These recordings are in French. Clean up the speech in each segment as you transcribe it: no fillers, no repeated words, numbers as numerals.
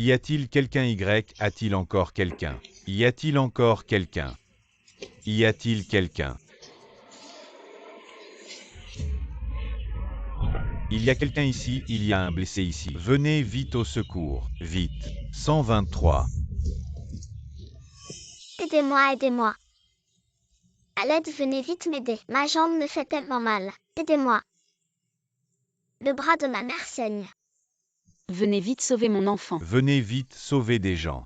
Y a-t-il quelqu'un Y? A-t-il encore quelqu'un? Y a-t-il encore quelqu'un? Y a-t-il quelqu'un? Il y a quelqu'un ici, il y a un blessé ici. Venez vite au secours, vite. 123. Aidez-moi, aidez-moi. À l'aide, venez vite m'aider. Ma jambe me fait tellement mal. Aidez-moi. Le bras de ma mère saigne. Venez vite sauver mon enfant. Venez vite sauver des gens.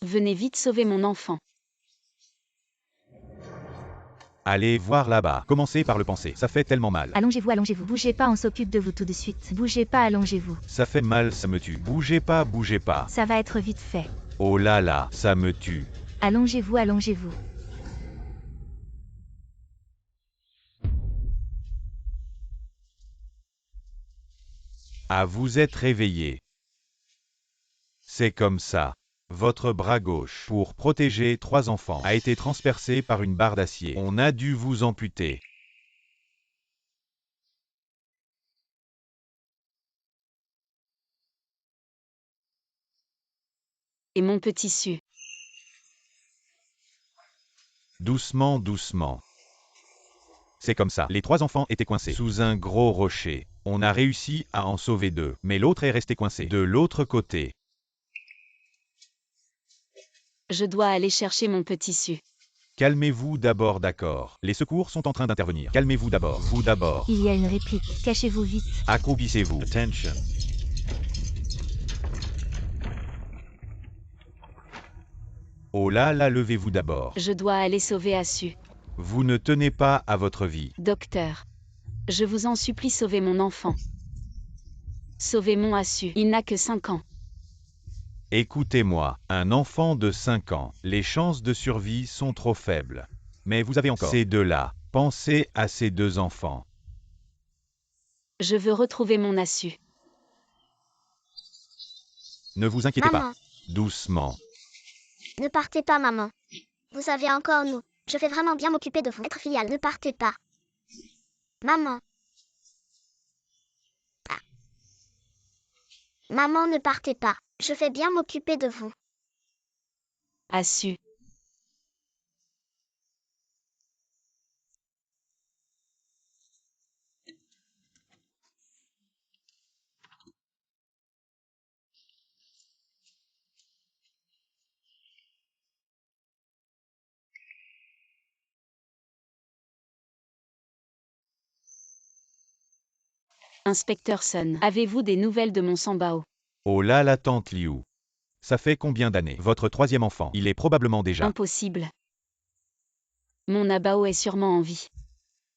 Venez vite sauver mon enfant. Allez voir là-bas. Commencez par le penser. Ça fait tellement mal. Allongez-vous, allongez-vous. Bougez pas, on s'occupe de vous tout de suite. Bougez pas, allongez-vous. Ça fait mal, ça me tue. Bougez pas, bougez pas. Ça va être vite fait. Oh là là, ça me tue. Allongez-vous, allongez-vous. Ah, vous êtes réveillé. C'est comme ça. Votre bras gauche, pour protéger 3 enfants, a été transpercé par une barre d'acier. On a dû vous amputer. Et mon petit su. Doucement, doucement. C'est comme ça. Les 3 enfants étaient coincés sous un gros rocher. On a réussi à en sauver 2, mais l'autre est resté coincé de l'autre côté. Je dois aller chercher mon petit su. Calmez-vous d'abord, d'accord. Les secours sont en train d'intervenir. Calmez-vous d'abord. Vous d'abord. Il y a une réplique. Cachez-vous vite. Accroupissez-vous. Attention. Oh là là, levez-vous d'abord. Je dois aller sauver Assu. Vous ne tenez pas à votre vie. Docteur. Je vous en supplie, sauvez mon enfant. Sauvez mon Assu. Il n'a que 5 ans. Écoutez-moi, un enfant de 5 ans, les chances de survie sont trop faibles. Mais vous avez encore ces 2-là. Pensez à ces 2 enfants. Je veux retrouver mon Assu. Ne vous inquiétez Maman, pas. Doucement. ne partez pas, maman. Vous avez encore nous. Je vais vraiment bien m'occuper de vous. Être filiale, ne partez pas. Maman. Ah. Maman, ne partez pas. Je vais bien m'occuper de vous. Assu. Inspecteur Sun, avez-vous des nouvelles de mon Sambao? Oh là là, tante Liu. Ça fait combien d'années? Votre 3e enfant, il est probablement déjà... Impossible. Mon Abao est sûrement en vie.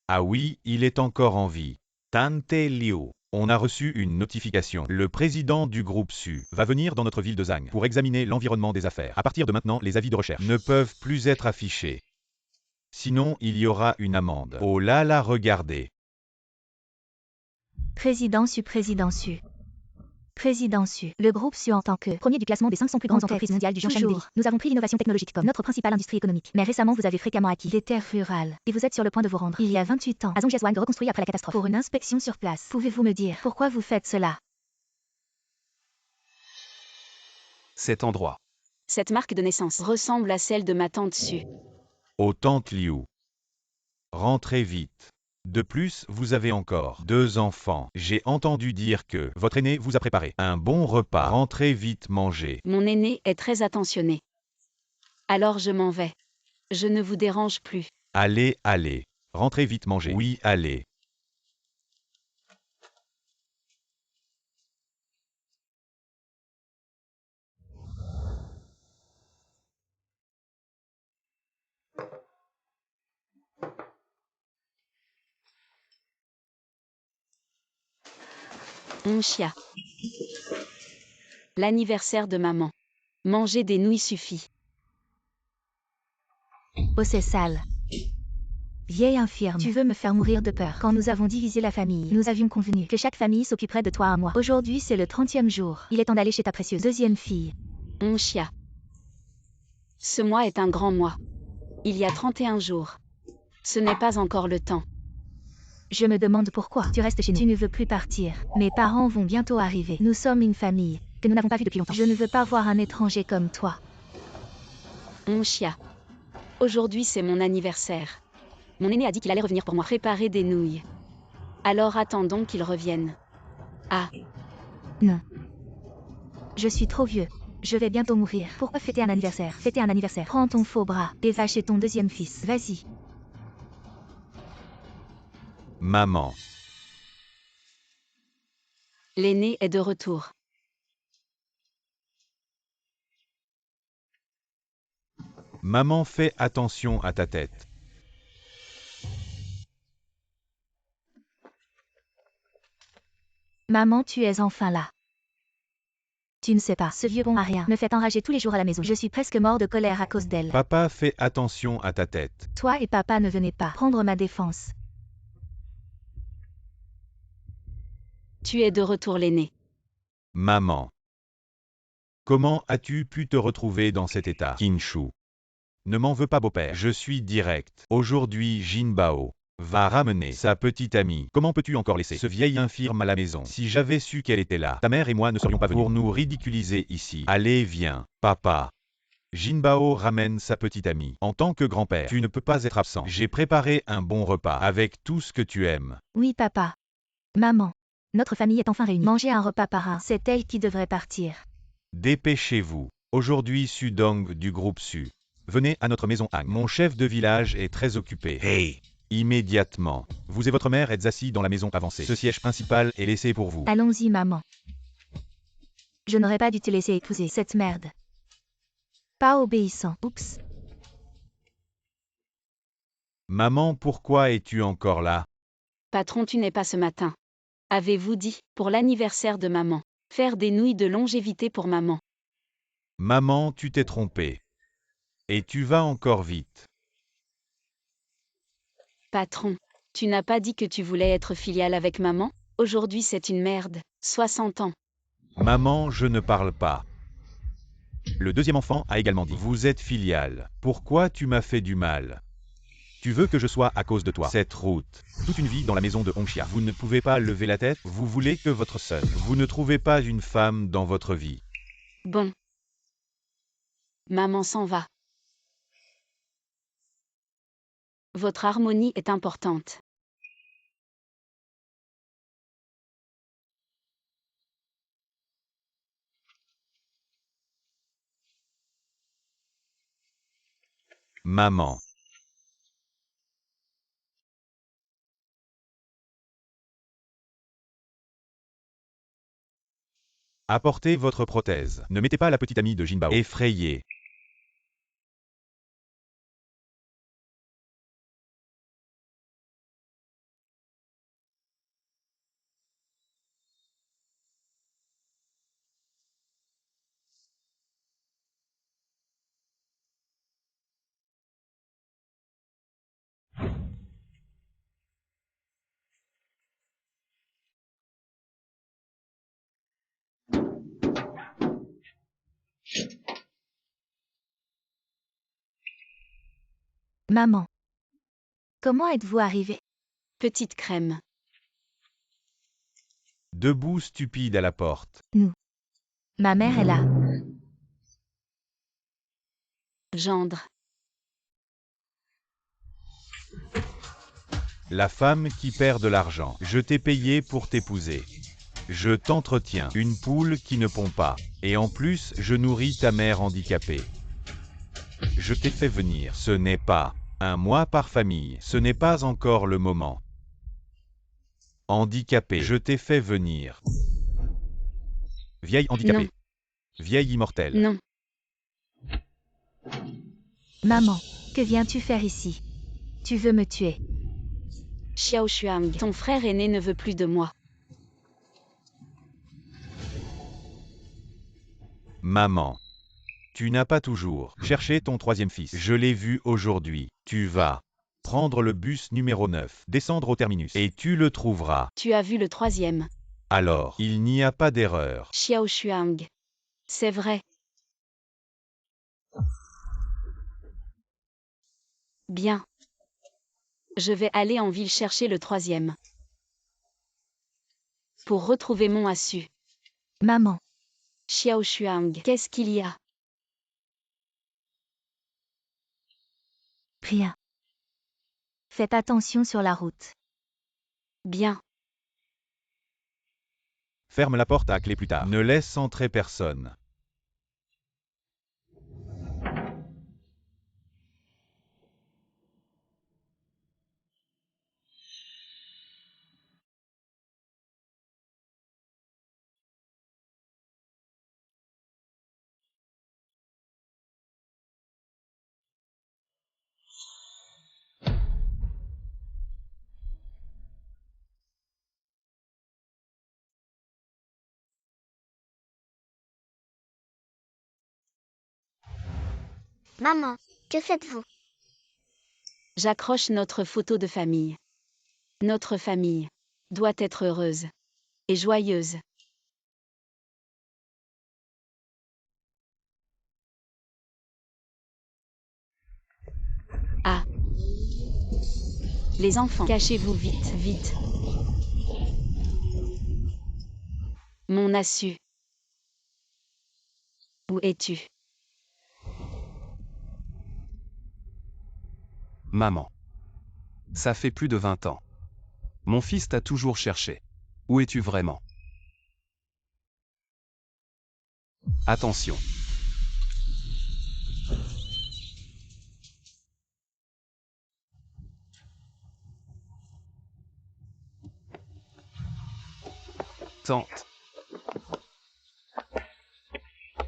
Ah oui, il est encore en vie. Tante Liu. On a reçu une notification. Le président du groupe Su va venir dans notre ville de Zhang pour examiner l'environnement des affaires. À partir de maintenant, les avis de recherche ne peuvent plus être affichés. Sinon, il y aura une amende. Oh là là, regardez. Président Su, président Su. Président Su. Le groupe Su en tant que premier du classement des 500 plus grandes entreprises mondiales du Jiangshan Delhi. Nous avons pris l'innovation technologique comme notre principale industrie économique. Mais récemment, vous avez fréquemment acquis des terres rurales. Et vous êtes sur le point de vous rendre. Il y a 28 ans, à Zhongjiazhuang reconstruit après la catastrophe. Pour une inspection sur place. Pouvez-vous me dire pourquoi vous faites cela? Cet endroit. Cette marque de naissance ressemble à celle de ma tante Su. Oh tante Liu. Rentrez vite. De plus, vous avez encore 2 enfants. J'ai entendu dire que votre aîné vous a préparé un bon repas. Rentrez vite manger. Mon aîné est très attentionné. Alors je m'en vais. Je ne vous dérange plus. Allez, allez. Rentrez vite manger. Oui, allez. Mon chia. L'anniversaire de maman. Manger des nouilles suffit. Oh, c'est sale. Vieille infirme, tu veux me faire mourir de peur. Quand nous avons divisé la famille, nous avions convenu que chaque famille s'occuperait de toi un mois. Aujourd'hui, c'est le 30e jour. Il est temps d'aller chez ta précieuse 2e fille. Mon chia. Ce mois est un grand mois. Il y a 31 jours. Ce n'est pas encore le temps. Je me demande pourquoi tu restes chez nous. Tu ne veux plus partir. Mes parents vont bientôt arriver. Nous sommes une famille. que nous n'avons pas vu depuis longtemps. Je ne veux pas voir un étranger comme toi. Mon chia. Aujourd'hui c'est mon anniversaire. Mon aîné a dit qu'il allait revenir pour moi préparer des nouilles. Alors attendons qu'il revienne. Ah, Non. Je suis trop vieux. Je vais bientôt mourir. Pourquoi fêter un anniversaire? Fêter un anniversaire. Prends ton faux bras et va chez ton deuxième fils. Vas-y. Maman. l'aîné est de retour. Maman, fais attention à ta tête. Maman, tu es enfin là. Tu ne sais pas, ce vieux bon à rien me fait enrager tous les jours à la maison. Je suis presque mort de colère à cause d'elle. Papa, fais attention à ta tête. Toi et papa ne venez pas prendre ma défense. Tu es de retour l'aîné. Maman. Comment as-tu pu te retrouver dans cet état, Kinshu? Ne m'en veux pas, beau-père. Je suis direct. Aujourd'hui, Jinbao va ramener sa petite amie. Comment peux-tu encore laisser ce vieil infirme à la maison? Si j'avais su qu'elle était là, ta mère et moi ne serions pas venus pour nous ridiculiser ici. Allez, viens, papa. Jinbao ramène sa petite amie. En tant que grand-père, tu ne peux pas être absent. J'ai préparé un bon repas avec tout ce que tu aimes. Oui, papa. Maman. Notre famille est enfin réunie. Manger un repas par un, c'est elle qui devrait partir. Dépêchez-vous. Aujourd'hui, Sudong du groupe Su. Venez à notre maison Hang. Mon chef de village est très occupé. Hey! Immédiatement. Vous et votre mère êtes assis dans la maison avancée. Ce siège principal est laissé pour vous. Allons-y, maman. Je n'aurais pas dû te laisser épouser cette merde. Pas obéissant. Oups. Maman, pourquoi es-tu encore là? Patron, tu n'es pas ce matin. Avez-vous dit, pour l'anniversaire de maman, faire des nouilles de longévité pour maman? Maman, tu t'es trompée. Et tu vas encore vite. Patron, tu n'as pas dit que tu voulais être filiale avec maman? Aujourd'hui c'est une merde. 60 ans. Maman, je ne parle pas. Le deuxième enfant a également dit. Vous êtes filiale. Pourquoi tu m'as fait du mal? Tu veux que je sois à cause de toi. Cette route. Toute une vie dans la maison de Hongxia. Vous ne pouvez pas lever la tête. Vous voulez que votre sœur. Vous ne trouvez pas une femme dans votre vie. Bon. Maman s'en va. Votre harmonie est importante. Maman. Apportez votre prothèse. Ne mettez pas la petite amie de Jinbao effrayée. Maman. Comment êtes-vous arrivée? Petite crème. Debout stupide à la porte. Ma mère est là. Gendre. La femme qui perd de l'argent. Je t'ai payé pour t'épouser. Je t'entretiens. Une poule qui ne pond pas. Et en plus, je nourris ta mère handicapée. Je t'ai fait venir. Ce n'est pas un mois par famille. Ce n'est pas encore le moment. Handicapé. Je t'ai fait venir. Vieille handicapée. Non. Vieille immortelle. Non. Maman, que viens-tu faire ici? Tu veux me tuer? Xiao Shuang, ton frère aîné ne veut plus de moi. Maman. Tu n'as pas toujours cherché ton troisième fils. Je l'ai vu aujourd'hui. Tu vas prendre le bus numéro 9, descendre au terminus, et tu le trouveras. Tu as vu le troisième. Alors, il n'y a pas d'erreur. Xiao Shuang. C'est vrai. Bien. Je vais aller en ville chercher le troisième. Pour retrouver mon assu. Maman. Xiao Shuang, qu'est-ce qu'il y a? Rien. Faites attention sur la route. Bien. Ferme la porte à clé plus tard. Ne laisse entrer personne. Maman, que faites-vous? J'accroche notre photo de famille. Notre famille doit être heureuse et joyeuse. Ah. Les enfants, cachez-vous vite, vite. Mon assu. Où es-tu? Maman. Ça fait plus de 20 ans. Mon fils t'a toujours cherché. Où es-tu vraiment? Attention. Tante.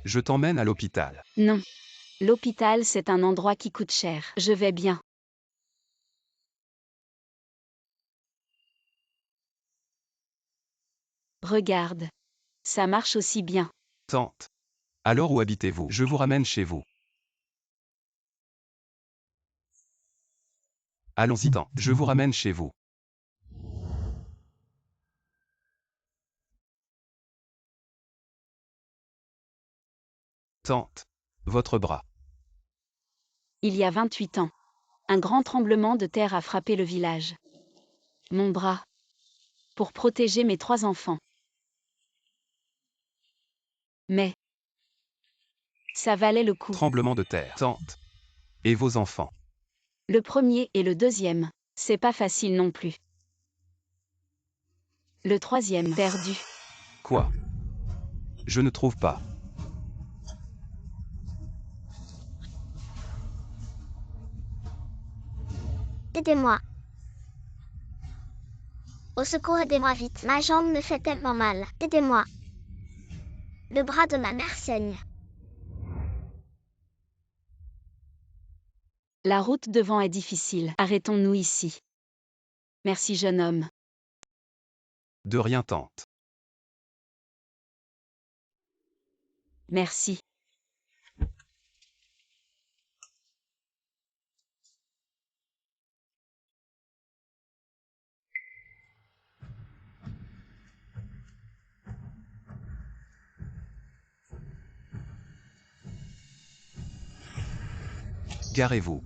Je t'emmène à l'hôpital. Non. L'hôpital, c'est un endroit qui coûte cher. Je vais bien. Regarde. Ça marche aussi bien. Tante. Alors où habitez-vous? Je vous ramène chez vous. Allons-y, tante. Je vous ramène chez vous. Tante. Votre bras. Il y a 28 ans. Un grand tremblement de terre a frappé le village. Mon bras. Pour protéger mes 3 enfants. Mais ça valait le coup. Tremblement de terre. Tante. Et vos enfants? Le premier et le deuxième, c'est pas facile non plus. Le troisième, perdu. Quoi? Je ne trouve pas. Aidez-moi. Au secours, aidez-moi vite. Ma jambe me fait tellement mal. Aidez-moi. Le bras de ma mère saigne. La route devant est difficile. Arrêtons-nous ici. Merci, jeune homme. De rien, tante. Merci. Garez-vous.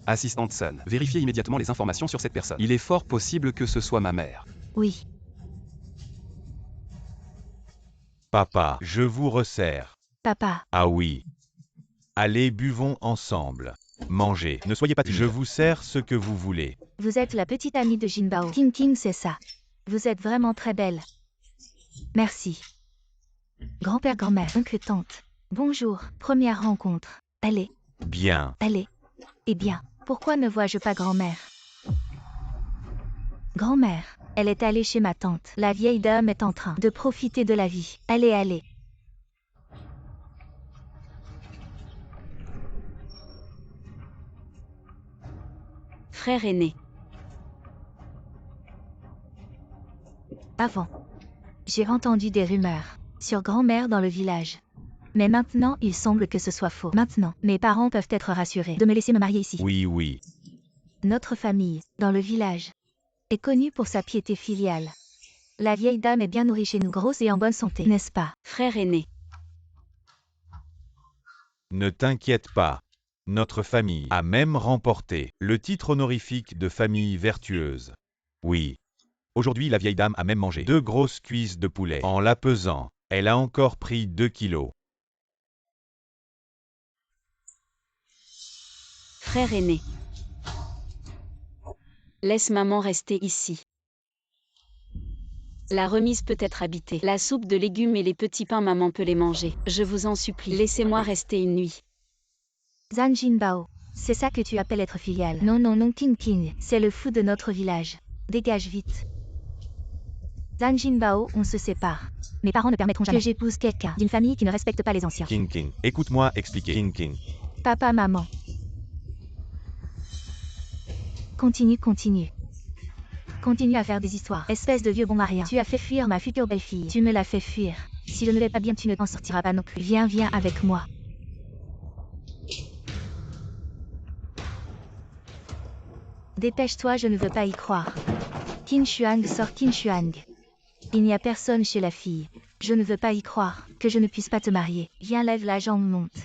Assistante Sun, vérifiez immédiatement les informations sur cette personne. Il est fort possible que ce soit ma mère. Oui. Papa, je vous resserre. Papa. Ah oui. Allez, buvons ensemble. Mangez. Ne soyez pas timide. Je vous sers ce que vous voulez. Vous êtes la petite amie de Jinbao. Ting Ting, c'est ça. Vous êtes vraiment très belle. Merci. Grand-père, grand-mère, oncle, tante. Bonjour. Première rencontre. Allez, Bien. allez. Eh bien, pourquoi ne vois-je pas grand-mère? Grand-mère, elle est allée chez ma tante. La vieille dame est en train de profiter de la vie. Allez, allez. Frère aîné. Avant, j'ai entendu des rumeurs sur grand-mère dans le village. Mais maintenant, il semble que ce soit faux. Maintenant, mes parents peuvent être rassurés de me laisser me marier ici. Oui, oui. Notre famille, dans le village, est connue pour sa piété filiale. La vieille dame est bien nourrie chez nous, grosse et en bonne santé, n'est-ce pas? Frère aîné. Ne t'inquiète pas. Notre famille a même remporté le titre honorifique de famille vertueuse. Oui. Aujourd'hui, la vieille dame a même mangé 2 grosses cuisses de poulet. En la pesant, elle a encore pris 2 kilos. Frère aîné. Laisse maman rester ici. La remise peut être habitée. La soupe de légumes et les petits pains, maman peut les manger. Je vous en supplie, laissez-moi rester une nuit. Zhang Jinbao, c'est ça que tu appelles être filial. Non, non, non, King King, c'est le fou de notre village. Dégage vite. Zhang Jinbao, on se sépare. Mes parents ne permettront jamais que j'épouse quelqu'un d'une famille qui ne respecte pas les anciens. King King, écoute-moi expliquer. King King. Papa, maman. Continue, continue. Continue à faire des histoires. Espèce de vieux bon marien. Tu as fait fuir ma future belle-fille. Tu me l'as fait fuir. Si je ne vais pas bien, tu ne t'en sortiras pas non plus. Viens, viens avec moi. Dépêche-toi, je ne veux pas y croire. Qin Shuang sort Qin Shuang. Il n'y a personne chez la fille. Je ne veux pas y croire, que je ne puisse pas te marier. Viens, lève la jambe, monte.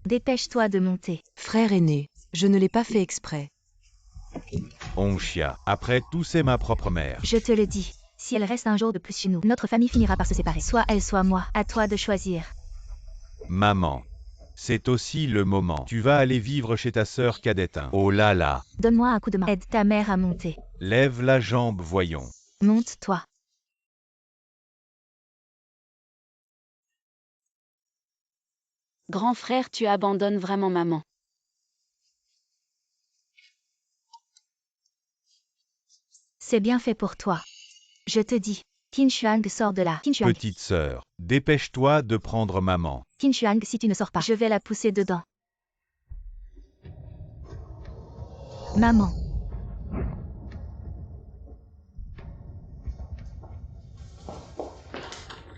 Dépêche-toi de monter. Frère aîné, je ne l'ai pas fait exprès. Onxia, après tout c'est ma propre mère. Je te le dis, si elle reste un jour de plus chez nous, notre famille finira par se séparer. Soit elle, soit moi. À toi de choisir. Maman. C'est aussi le moment. Tu vas aller vivre chez ta sœur cadette. Oh là là. Donne-moi un coup de main. Aide ta mère à monter. Lève la jambe, voyons. Monte-toi. Grand frère, tu abandonnes vraiment maman. C'est bien fait pour toi. Je te dis, Qin Shuang sort de là. Qin Shuang. Petite sœur, dépêche-toi de prendre maman. Qin Shuang, si tu ne sors pas, je vais la pousser dedans. Maman.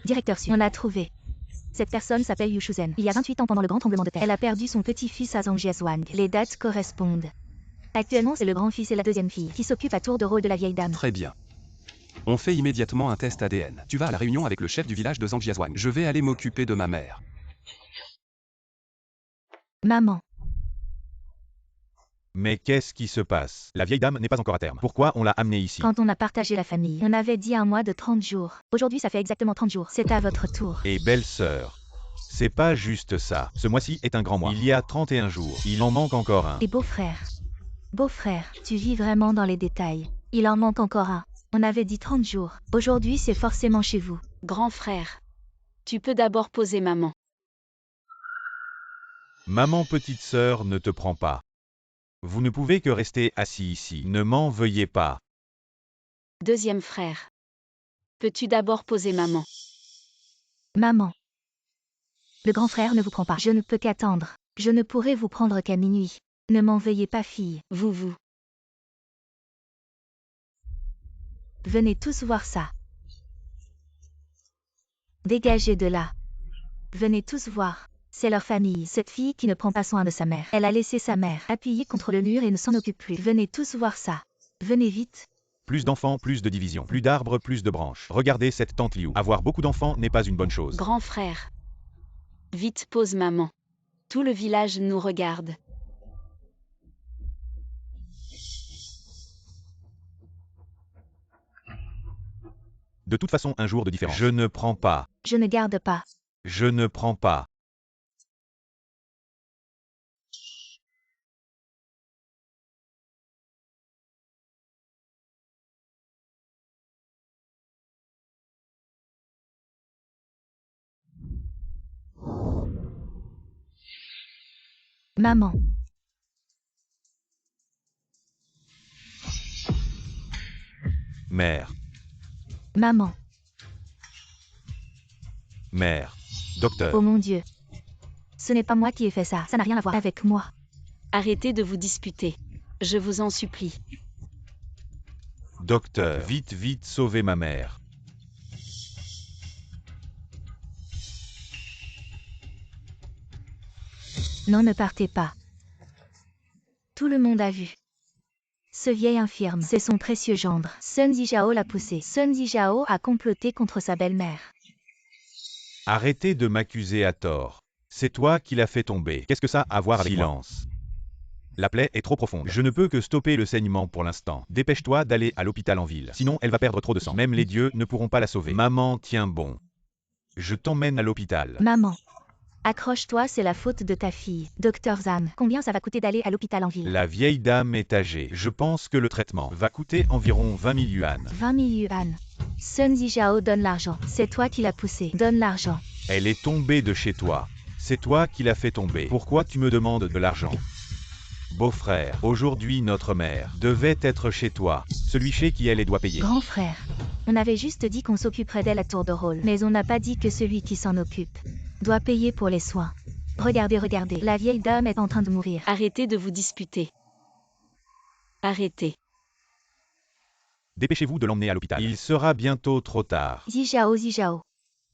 Directeur Su. On l'a trouvé. Cette personne s'appelle Yu Shuzhen. Il y a 28 ans pendant le grand tremblement de terre. Elle a perdu son petit-fils à Zhangjiazhuang. Les dates correspondent. Actuellement, c'est le grand-fils et la deuxième fille qui s'occupent à tour de rôle de la vieille dame. Très bien. On fait immédiatement un test ADN. Tu vas à la réunion avec le chef du village de Zhangjiazhuang. Je vais aller m'occuper de ma mère. Maman. Mais qu'est-ce qui se passe? La vieille dame n'est pas encore à terme. Pourquoi on l'a amenée ici? Quand on a partagé la famille, on avait dit un mois de 30 jours. Aujourd'hui, ça fait exactement 30 jours. C'est à votre tour. Et belle-sœur. C'est pas juste ça. Ce mois-ci est un grand mois. Il y a 31 jours. Il en manque encore un. Et beau-frère. Beau-frère, tu vis vraiment dans les détails. Il en manque encore un. On avait dit 30 jours. Aujourd'hui, c'est forcément chez vous. Grand frère. Tu peux d'abord poser maman. Maman petite sœur ne te prend pas. Vous ne pouvez que rester assis ici. Ne m'en veuillez pas. Deuxième frère. Peux-tu d'abord poser maman? Maman. Le grand frère ne vous prend pas. Je ne peux qu'attendre. Je ne pourrai vous prendre qu'à minuit. Ne m'en veuillez pas, fille. Vous. Venez tous voir ça. Dégagez de là. Venez tous voir. C'est leur famille. Cette fille qui ne prend pas soin de sa mère. Elle a laissé sa mère appuyée contre le mur et ne s'en occupe plus. Venez tous voir ça. Venez vite. Plus d'enfants, plus de divisions. Plus d'arbres, plus de branches. Regardez cette tante Liu. Avoir beaucoup d'enfants n'est pas une bonne chose. Grand frère. Vite pose maman. Tout le village nous regarde. De toute façon, un jour de différence. Je ne prends pas. Je ne garde pas. Je ne prends pas. Maman. Mère. Maman. Mère. Docteur. Oh mon Dieu. Ce n'est pas moi qui ai fait ça. Ça n'a rien à voir avec moi. Arrêtez de vous disputer. Je vous en supplie. Docteur. Vite, vite, sauvez ma mère. Non, ne partez pas. Tout le monde a vu. Ce vieil infirme, c'est son précieux gendre. Sun Zijiao l'a poussé. Sun Zijiao a comploté contre sa belle-mère. Arrêtez de m'accuser à tort. C'est toi qui l'as fait tomber. Qu'est-ce que ça a à voir avec moi? Silence. La plaie est trop profonde. Je ne peux que stopper le saignement pour l'instant. Dépêche-toi d'aller à l'hôpital en ville. Sinon, elle va perdre trop de sang. Même les dieux ne pourront pas la sauver. Maman, tiens bon. Je t'emmène à l'hôpital. Maman. Accroche-toi, c'est la faute de ta fille. Docteur Zhang, combien ça va coûter d'aller à l'hôpital en ville? La vieille dame est âgée. Je pense que le traitement va coûter environ 20 000 yuan. 20 000 yuan. Sun Zijiao, donne l'argent. C'est toi qui l'as poussée. Donne l'argent. Elle est tombée de chez toi. C'est toi qui l'as fait tomber. Pourquoi tu me demandes de l'argent? Beau-frère, aujourd'hui notre mère devait être chez toi, celui chez qui elle doit payer. Grand frère. On avait juste dit qu'on s'occuperait d'elle à tour de rôle. Mais on n'a pas dit que celui qui s'en occupe doit payer pour les soins. Regardez, regardez. La vieille dame est en train de mourir. Arrêtez de vous disputer. Arrêtez. Dépêchez-vous de l'emmener à l'hôpital. Il sera bientôt trop tard. Zijiao, Zijiao.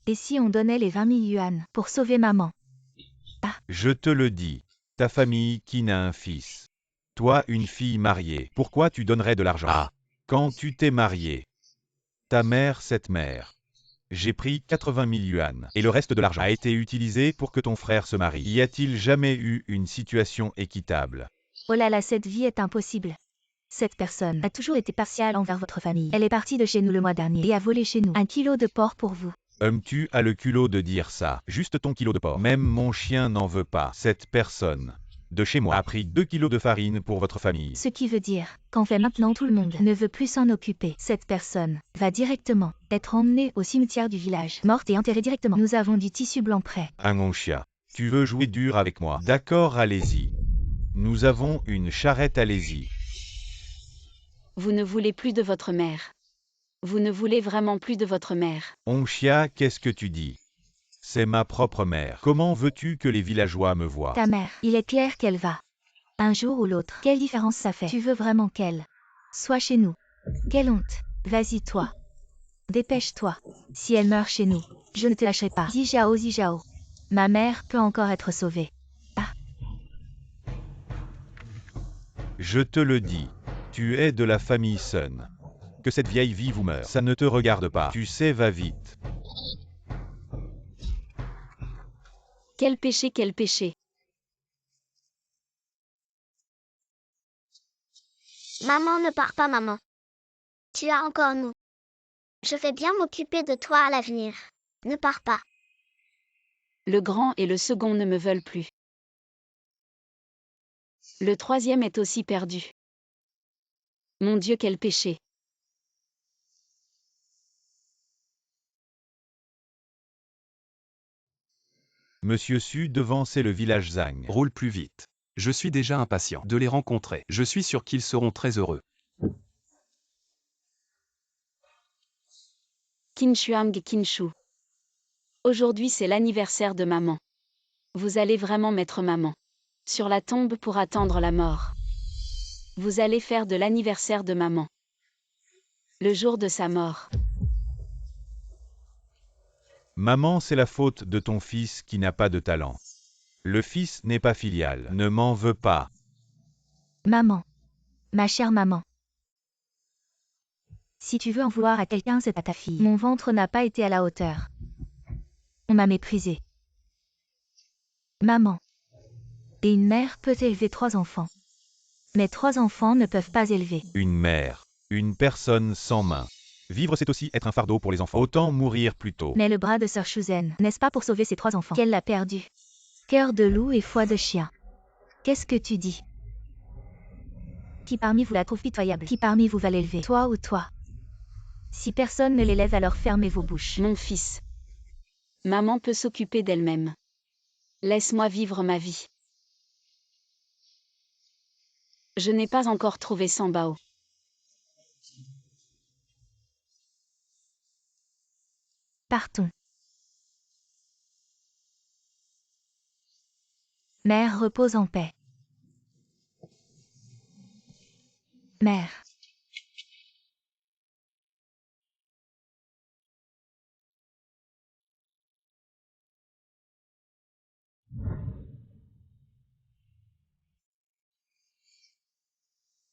Et si on donnait les 20 000 yuan pour sauver maman? Je te le dis. Ta famille qui n'a un fils. Toi une fille mariée. Pourquoi tu donnerais de l'argent? Ah. Quand tu t'es marié. Ta mère, cette mère. J'ai pris 80 000 yuan. Et le reste de l'argent a été utilisé pour que ton frère se marie. Y a-t-il jamais eu une situation équitable? Oh là là, cette vie est impossible. Cette personne a toujours été partiale envers votre famille. Elle est partie de chez nous le mois dernier et a volé chez nous 1 kilo de porc pour vous. Tu as le culot de dire ça. Juste ton kilo de porc. Même mon chien n'en veut pas. Cette personne de chez moi a pris 2 kilos de farine pour votre famille. Ce qui veut dire qu'en fait maintenant tout le monde ne veut plus s'en occuper. Cette personne va directement être emmenée au cimetière du village, morte et enterrée directement. Nous avons du tissu blanc prêt. Ah mon chien, tu veux jouer dur avec moi? D'accord, allez-y. Nous avons une charrette, allez-y. Vous ne voulez plus de votre mère. Vous ne voulez vraiment plus de votre mère. Onchia, qu'est-ce que tu dis? C'est ma propre mère. Comment veux-tu que les villageois me voient? Ta mère, il est clair qu'elle va. Un jour ou l'autre. Quelle différence ça fait? Tu veux vraiment qu'elle soit chez nous? Quelle honte. Vas-y toi. Dépêche-toi. Si elle meurt chez nous, je ne te lâcherai pas. Zijiao, Zijiao. Ma mère peut encore être sauvée. Je te le dis. Tu es de la famille Sun. Que cette vieille vive ou meure, ça ne te regarde pas. Tu sais, va vite. Quel péché, quel péché. Maman, ne pars pas, maman. Tu as encore nous. Je vais bien m'occuper de toi à l'avenir. Ne pars pas. Le grand et le second ne me veulent plus. Le troisième est aussi perdu. Mon Dieu, quel péché. Monsieur Su devançait le village Zhang. Roule plus vite. Je suis déjà impatient de les rencontrer. Je suis sûr qu'ils seront très heureux. Kinshuang Kinshu. Aujourd'hui c'est l'anniversaire de maman. Vous allez vraiment mettre maman sur la tombe pour attendre la mort. Vous allez faire de l'anniversaire de maman. Le jour de sa mort. Maman, c'est la faute de ton fils qui n'a pas de talent. Le fils n'est pas filial. Ne m'en veux pas. Maman. Ma chère maman. Si tu veux en vouloir à quelqu'un, c'est à ta fille. Mon ventre n'a pas été à la hauteur. On m'a méprisée. Maman. Et une mère peut élever 3 enfants. Mais 3 enfants ne peuvent pas élever. Une mère. Une personne sans main. Vivre, c'est aussi être un fardeau pour les enfants. Autant mourir plus tôt. Mais le bras de Sœur Shuzen, n'est-ce pas pour sauver ses 3 enfants qu'elle l'a perdu? Cœur de loup et foi de chien. Qu'est-ce que tu dis? Qui parmi vous la trouve pitoyable? Qui parmi vous va l'élever? Toi ou toi? Si personne ne l'élève, alors fermez vos bouches. Mon fils. Maman peut s'occuper d'elle-même. Laisse-moi vivre ma vie. Je n'ai pas encore trouvé Sambao. Partons. Mère, repose en paix. Mère.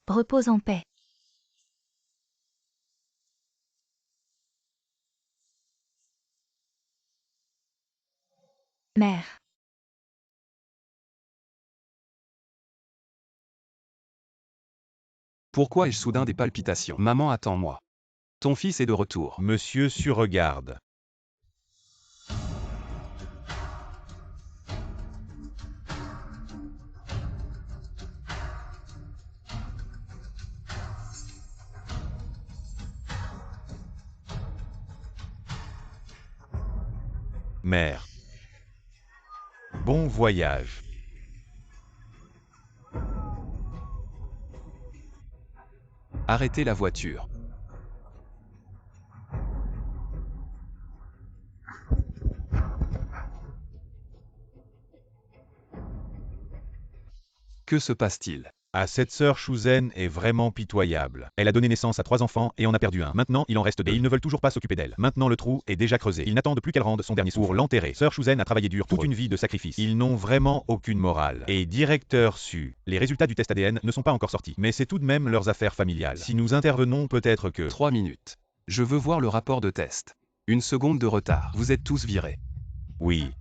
Repose en paix. Mère. Pourquoi ai-je soudain des palpitations? Maman, attends-moi. Ton fils est de retour. Monsieur Su regarde. Mère. Bon voyage. Arrêtez la voiture. Que se passe-t-il? Ah, cette sœur Shuzen est vraiment pitoyable. Elle a donné naissance à 3 enfants et en a perdu un. Maintenant, il en reste 2. Et ils ne veulent toujours pas s'occuper d'elle. Maintenant, le trou est déjà creusé. Ils n'attendent plus qu'elle rende son dernier pour l'enterrer. Sœur Shuzen a travaillé dur toute une vie de sacrifice. Ils n'ont vraiment aucune morale. Et directeur Su, les résultats du test ADN ne sont pas encore sortis. Mais c'est tout de même leurs affaires familiales. Si nous intervenons, peut-être que... 3 minutes. Je veux voir le rapport de test. 1 seconde de retard. Vous êtes tous virés. Oui.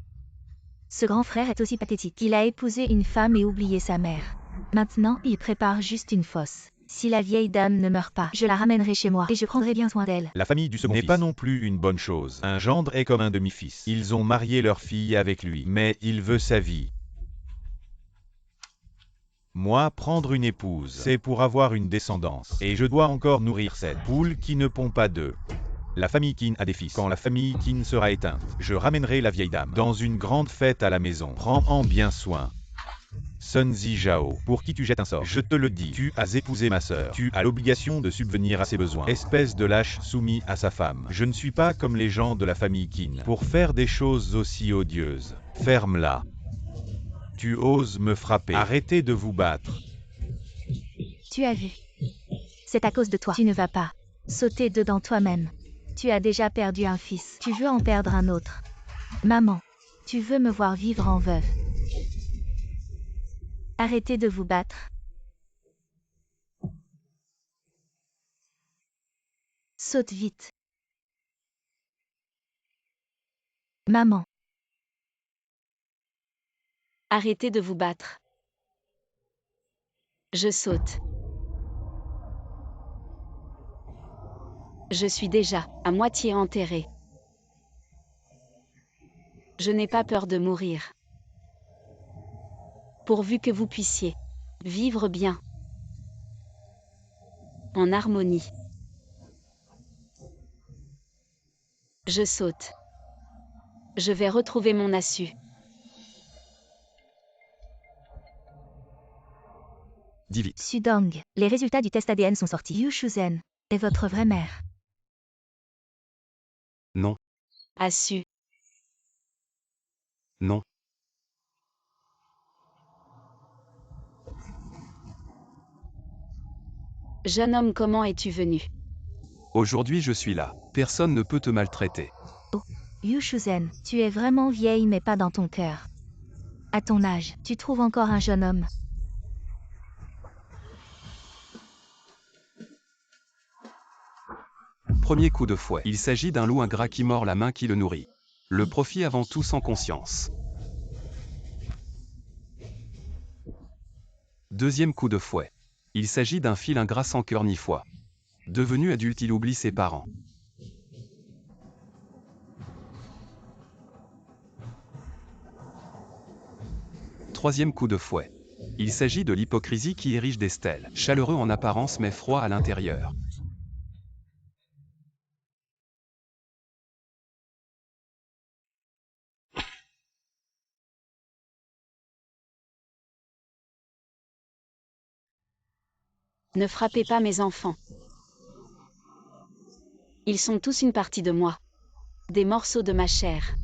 Ce grand frère est aussi pathétique. Il a épousé une femme et oublié sa mère. Maintenant, il prépare juste une fosse. Si la vieille dame ne meurt pas, je la ramènerai chez moi et je prendrai bien soin d'elle. La famille du second n'est pas non plus une bonne chose. Un gendre est comme un demi-fils. Ils ont marié leur fille avec lui, mais il veut sa vie. Moi, prendre une épouse, c'est pour avoir une descendance. Et je dois encore nourrir cette poule qui ne pond pas d'œufs. La famille Qin a des fils. Quand la famille Qin sera éteinte, je ramènerai la vieille dame dans une grande fête à la maison. Prends-en bien soin. Sun Zijao, pour qui tu jettes un sort? Je te le dis, tu as épousé ma sœur. Tu as l'obligation de subvenir à ses besoins. Espèce de lâche soumis à sa femme. Je ne suis pas comme les gens de la famille Qin pour faire des choses aussi odieuses. Ferme-la. Tu oses me frapper. Arrêtez de vous battre. Tu as vu. C'est à cause de toi. Tu ne vas pas sauter dedans toi-même. Tu as déjà perdu un fils. Tu veux en perdre un autre. Maman, tu veux me voir vivre en veuve. Arrêtez de vous battre. Saute vite. Maman. Arrêtez de vous battre. Je saute. Je suis déjà à moitié enterré. Je n'ai pas peur de mourir. Pourvu que vous puissiez vivre bien, en harmonie. Je saute. Je vais retrouver mon assu. Dis vite. Sudong, les résultats du test ADN sont sortis. Yu Shuzen est votre vraie mère. Non, Assu. non. Jeune homme, comment es-tu venu? Aujourd'hui je suis là. Personne ne peut te maltraiter. Yu Shuzen, tu es vraiment vieille mais pas dans ton cœur. À ton âge, tu trouves encore un jeune homme. Premier coup de fouet. Il s'agit d'un loup ingrat qui mord la main qui le nourrit. Le profit avant tout sans conscience. Deuxième coup de fouet. Il s'agit d'un fil ingrat sans cœur ni foi. Devenu adulte, il oublie ses parents. Troisième coup de fouet. Il s'agit de l'hypocrisie qui érige des stèles, chaleureux en apparence mais froid à l'intérieur. Ne frappez pas mes enfants. Ils sont tous une partie de moi. Des morceaux de ma chair.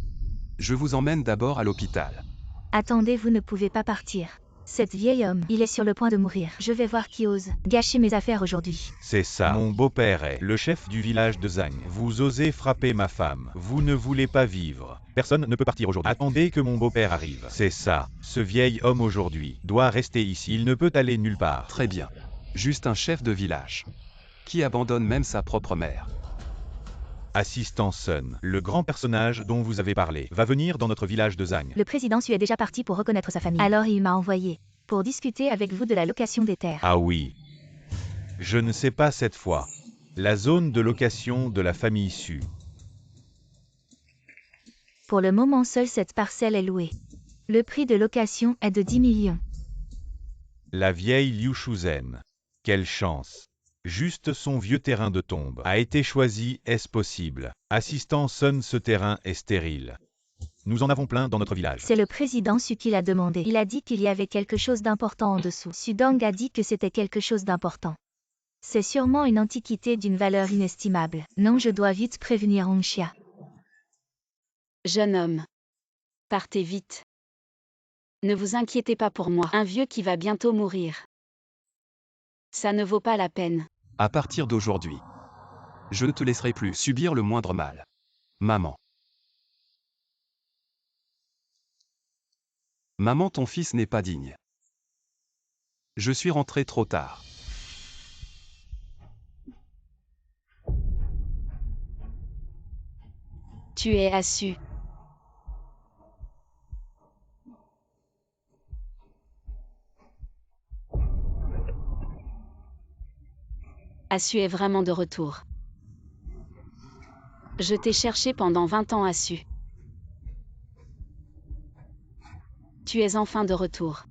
Je vous emmène d'abord à l'hôpital. Attendez, vous ne pouvez pas partir. Cet vieil homme, il est sur le point de mourir. Je vais voir qui ose gâcher mes affaires aujourd'hui. C'est ça. Mon beau-père est le chef du village de Zhang. Vous osez frapper ma femme. Vous ne voulez pas vivre. Personne ne peut partir aujourd'hui. Attendez que mon beau-père arrive. C'est ça. Ce vieil homme aujourd'hui doit rester ici. Il ne peut aller nulle part. Très bien. Juste un chef de village. Qui abandonne même sa propre mère. Assistant Sun, le grand personnage dont vous avez parlé, va venir dans notre village de Zhang. Le président Su est déjà parti pour reconnaître sa famille. Alors il m'a envoyé pour discuter avec vous de la location des terres. Ah oui. Je ne sais pas cette fois. La zone de location de la famille Su. Pour le moment, seule cette parcelle est louée. Le prix de location est de 10 millions. La vieille Liu Shuzhen. Quelle chance. Juste son vieux terrain de tombe a été choisi, est-ce possible? Assistant Sun, ce terrain est stérile. Nous en avons plein dans notre village. C'est le président Su qui l'a demandé. Il a dit qu'il y avait quelque chose d'important en dessous. Sudong a dit que c'était quelque chose d'important. C'est sûrement une antiquité d'une valeur inestimable. Non, je dois vite prévenir Hongxia. Jeune homme. Partez vite. Ne vous inquiétez pas pour moi. Un vieux qui va bientôt mourir. Ça ne vaut pas la peine. À partir d'aujourd'hui, je ne te laisserai plus subir le moindre mal. Maman. Maman, ton fils n'est pas digne. Je suis rentré trop tard. Tu es Assu. Assu est vraiment de retour. Je t'ai cherché pendant 20 ans, Assu. Tu es enfin de retour.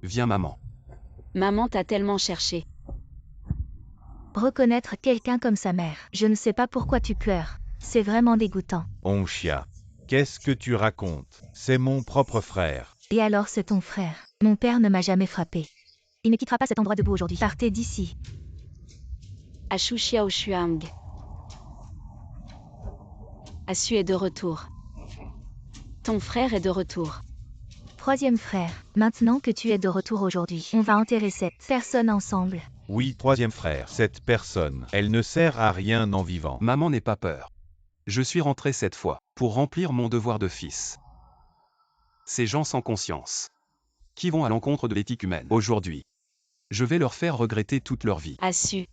Viens, maman. Maman t'a tellement cherché. Reconnaître quelqu'un comme sa mère. Je ne sais pas pourquoi tu pleures. C'est vraiment dégoûtant. Hongxia. Qu'est-ce que tu racontes? C'est mon propre frère. Et alors c'est ton frère. Mon père ne m'a jamais frappé. Il ne quittera pas cet endroit debout aujourd'hui. Partez d'ici. Ashu Xiao Shuang. Assu est de retour. Ton frère est de retour. Troisième frère, maintenant que tu es de retour aujourd'hui, on va enterrer cette personne ensemble. Oui, troisième frère. Cette personne, elle ne sert à rien en vivant. Maman, n'aie pas peur. Je suis rentré cette fois, pour remplir mon devoir de fils. Ces gens sans conscience, qui vont à l'encontre de l'éthique humaine, aujourd'hui, je vais leur faire regretter toute leur vie. Assu.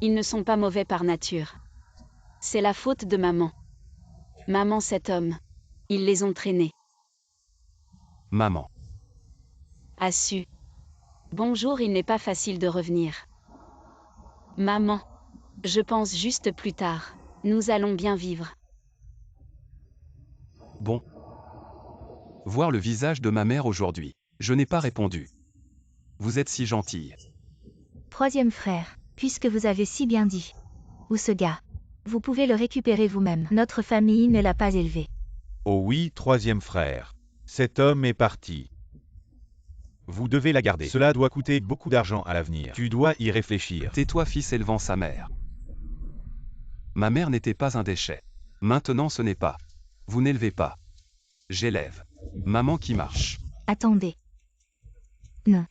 Ils ne sont pas mauvais par nature. C'est la faute de maman. Maman, cet homme. Ils les ont traînés. Maman. Assu. Bonjour, il n'est pas facile de revenir. Maman. Je pense juste plus tard. Nous allons bien vivre. Bon. Voir le visage de ma mère aujourd'hui. Je n'ai pas répondu. Vous êtes si gentille. Troisième frère, puisque vous avez si bien dit. Où ce gars? Vous pouvez le récupérer vous-même. Notre famille ne l'a pas élevé. Oh oui, troisième frère. Cet homme est parti. Vous devez la garder. Cela doit coûter beaucoup d'argent à l'avenir. Tu dois y réfléchir. Tais-toi, fils élevant sa mère. Ma mère n'était pas un déchet. Maintenant ce n'est pas. Vous n'élevez pas. J'élève. Maman qui marche. Attendez. Non.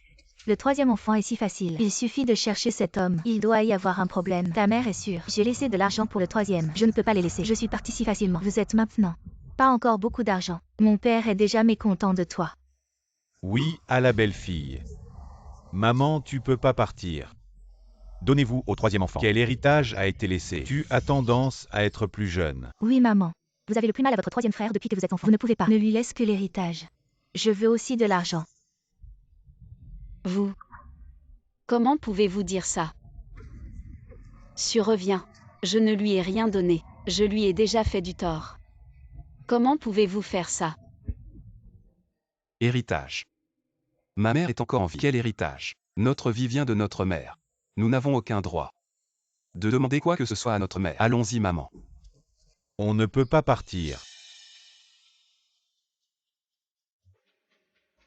Le troisième enfant est si facile. Il suffit de chercher cet homme. Il doit y avoir un problème. Ta mère est sûre. J'ai laissé de l'argent pour le troisième. Je ne peux pas les laisser. Je suis partie si facilement. Vous êtes maintenant. Pas encore beaucoup d'argent. Mon père est déjà mécontent de toi. Oui, à la belle-fille. Maman, tu peux pas partir. Donnez-vous au troisième enfant. Quel héritage a été laissé? Tu as tendance à être plus jeune. Oui, maman. Vous avez le plus mal à votre troisième frère depuis que vous êtes enfant. Vous ne pouvez pas. Ne lui laisse que l'héritage. Je veux aussi de l'argent. Vous. Comment pouvez-vous dire ça? Reviens. Je ne lui ai rien donné. Je lui ai déjà fait du tort. Comment pouvez-vous faire ça? Héritage. Ma mère est encore en vie. Quel héritage? Notre vie vient de notre mère. Nous n'avons aucun droit de demander quoi que ce soit à notre mère. Allons-y, maman. On ne peut pas partir.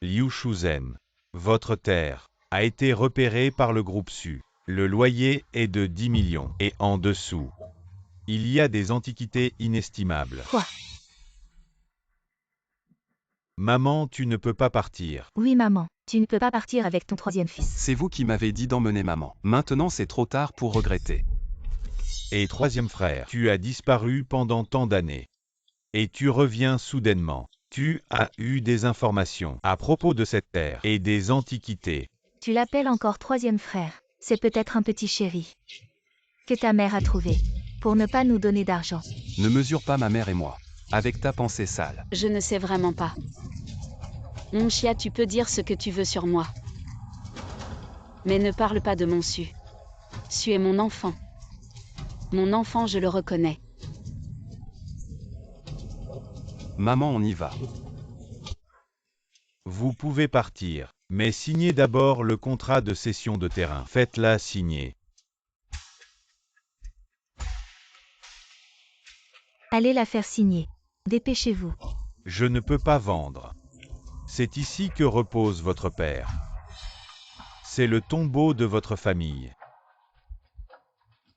Liu Shuzhen. Votre terre a été repérée par le groupe Su. Le loyer est de 10 millions. Et en dessous, il y a des antiquités inestimables. Quoi? Maman, tu ne peux pas partir. Oui, maman. Tu ne peux pas partir avec ton troisième fils. C'est vous qui m'avez dit d'emmener maman. Maintenant c'est trop tard pour regretter. Et troisième frère, tu as disparu pendant tant d'années. Et tu reviens soudainement. Tu as eu des informations à propos de cette terre et des antiquités. Tu l'appelles encore troisième frère. C'est peut-être un petit chéri que ta mère a trouvé pour ne pas nous donner d'argent. Ne mesure pas ma mère et moi avec ta pensée sale. Je ne sais vraiment pas. Hongxia, tu peux dire ce que tu veux sur moi. Mais ne parle pas de mon Su. Su est mon enfant. Mon enfant, je le reconnais. Maman, on y va. Vous pouvez partir, mais signez d'abord le contrat de cession de terrain. Faites-la signer. Allez la faire signer. Dépêchez-vous. Je ne peux pas vendre. C'est ici que repose votre père. C'est le tombeau de votre famille.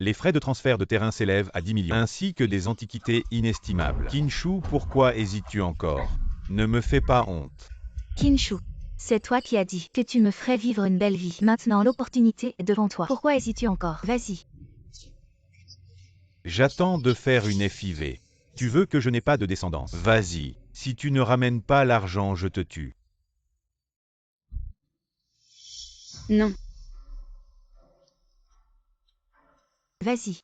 Les frais de transfert de terrain s'élèvent à 10 millions, ainsi que des antiquités inestimables. Kinshu, pourquoi hésites-tu encore? Ne me fais pas honte. Kinshu, c'est toi qui as dit que tu me ferais vivre une belle vie. Maintenant l'opportunité est devant toi. Pourquoi hésites-tu encore? Vas-y. J'attends de faire une FIV. Tu veux que je n'ai pas de descendance? Vas-y. Si tu ne ramènes pas l'argent, je te tue. Non. Vas-y.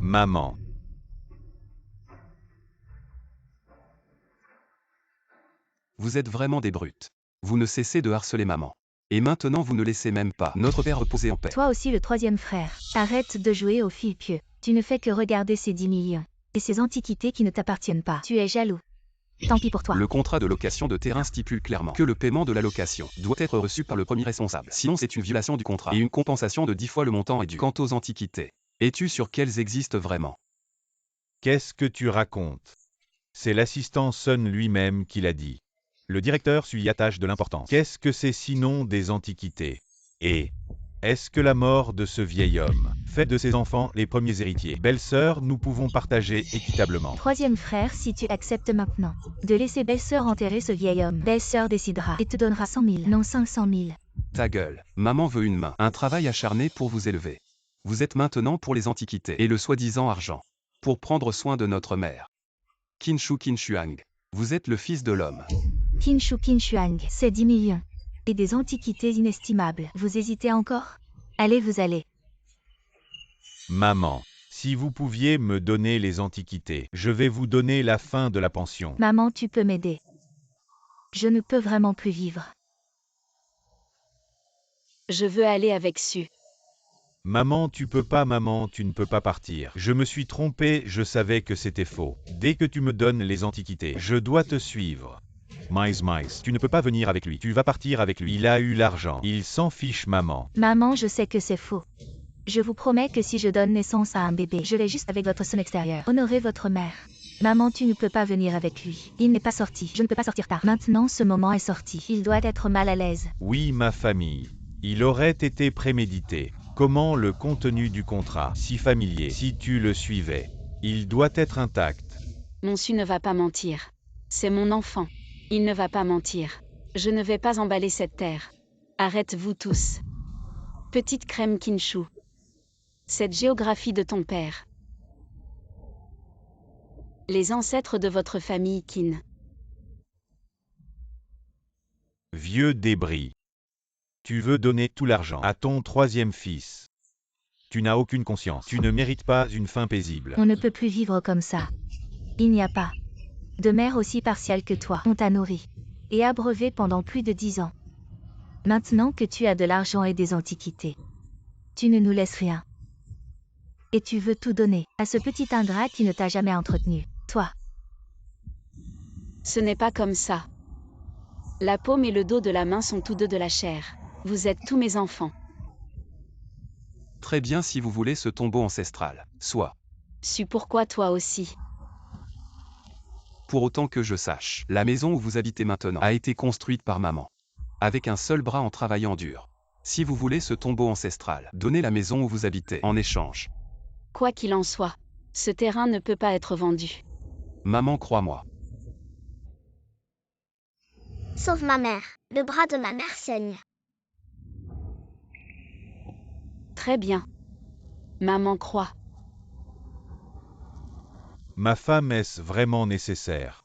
Maman. Vous êtes vraiment des brutes. Vous ne cessez de harceler maman. Et maintenant vous ne laissez même pas notre père reposer en paix. Toi aussi le troisième frère. Arrête de jouer au fil pieux. Tu ne fais que regarder ces 10 millions. Et ces antiquités qui ne t'appartiennent pas. Tu es jaloux. Tant pis pour toi. Le contrat de location de terrain stipule clairement que le paiement de la location doit être reçu par le premier responsable. Sinon c'est une violation du contrat et une compensation de 10 fois le montant est dû. Quant aux antiquités, es-tu sûr qu'elles existent vraiment? Qu'est-ce que tu racontes? C'est l'assistant Sun lui-même qui l'a dit. Le directeur y attache de l'importance. Qu'est-ce que c'est sinon des antiquités? Et est-ce que la mort de ce vieil homme fait de ses enfants les premiers héritiers? Belle-sœur, nous pouvons partager équitablement. Troisième frère, si tu acceptes maintenant de laisser belle-sœur enterrer ce vieil homme, belle-sœur décidera et te donnera 100 000, non 500 000. Ta gueule. Maman veut une main. Un travail acharné pour vous élever. Vous êtes maintenant pour les antiquités et le soi-disant argent. Pour prendre soin de notre mère. Kinshu Kinshuang. Vous êtes le fils de l'homme. Kinshu Kinshuang, c'est 10 millions. Et des antiquités inestimables. Vous hésitez encore? Allez, vous allez. Maman, si vous pouviez me donner les antiquités, je vais vous donner la fin de la pension. Maman, tu peux m'aider. Je ne peux vraiment plus vivre. Je veux aller avec Su. Maman, tu ne peux pas partir. Je me suis trompé, je savais que c'était faux. Dès que tu me donnes les antiquités, je dois te suivre. Mice, tu ne peux pas venir avec lui. Tu vas partir avec lui. Il a eu l'argent. Il s'en fiche, maman. Maman, je sais que c'est faux. Je vous promets que si je donne naissance à un bébé, je l'ai juste avec votre son extérieur. Honorez votre mère. Maman, tu ne peux pas venir avec lui. Il n'est pas sorti. Je ne peux pas sortir tard. Maintenant, ce moment est sorti. Il doit être mal à l'aise. Oui, ma famille. Il aurait été prémédité. Comment le contenu du contrat, si familier, si tu le suivais, il doit être intact. Mon Su ne va pas mentir. C'est mon enfant. Il ne va pas mentir. Je ne vais pas emballer cette terre. Arrête-vous tous. Petite crème Kinshu. Cette géographie de ton père. Les ancêtres de votre famille Kin. Vieux débris. Tu veux donner tout l'argent à ton troisième fils. Tu n'as aucune conscience. Tu ne mérites pas une fin paisible. On ne peut plus vivre comme ça. Il n'y a pas de mère aussi partiale que toi. On t'a nourri et abreuvé pendant plus de 10 ans. Maintenant que tu as de l'argent et des antiquités, tu ne nous laisses rien. Et tu veux tout donner à ce petit ingrat qui ne t'a jamais entretenu, toi. Ce n'est pas comme ça. La paume et le dos de la main sont tous deux de la chair. Vous êtes tous mes enfants. Très bien si vous voulez ce tombeau ancestral. Soit. Su pourquoi toi aussi. Pour autant que je sache, la maison où vous habitez maintenant a été construite par maman. Avec un seul bras en travaillant dur. Si vous voulez ce tombeau ancestral, donnez la maison où vous habitez en échange. Quoi qu'il en soit, ce terrain ne peut pas être vendu. Maman, crois-moi. Sauve ma mère. Le bras de ma mère saigne. Très bien. Maman croit. Ma femme, est-ce vraiment nécessaire?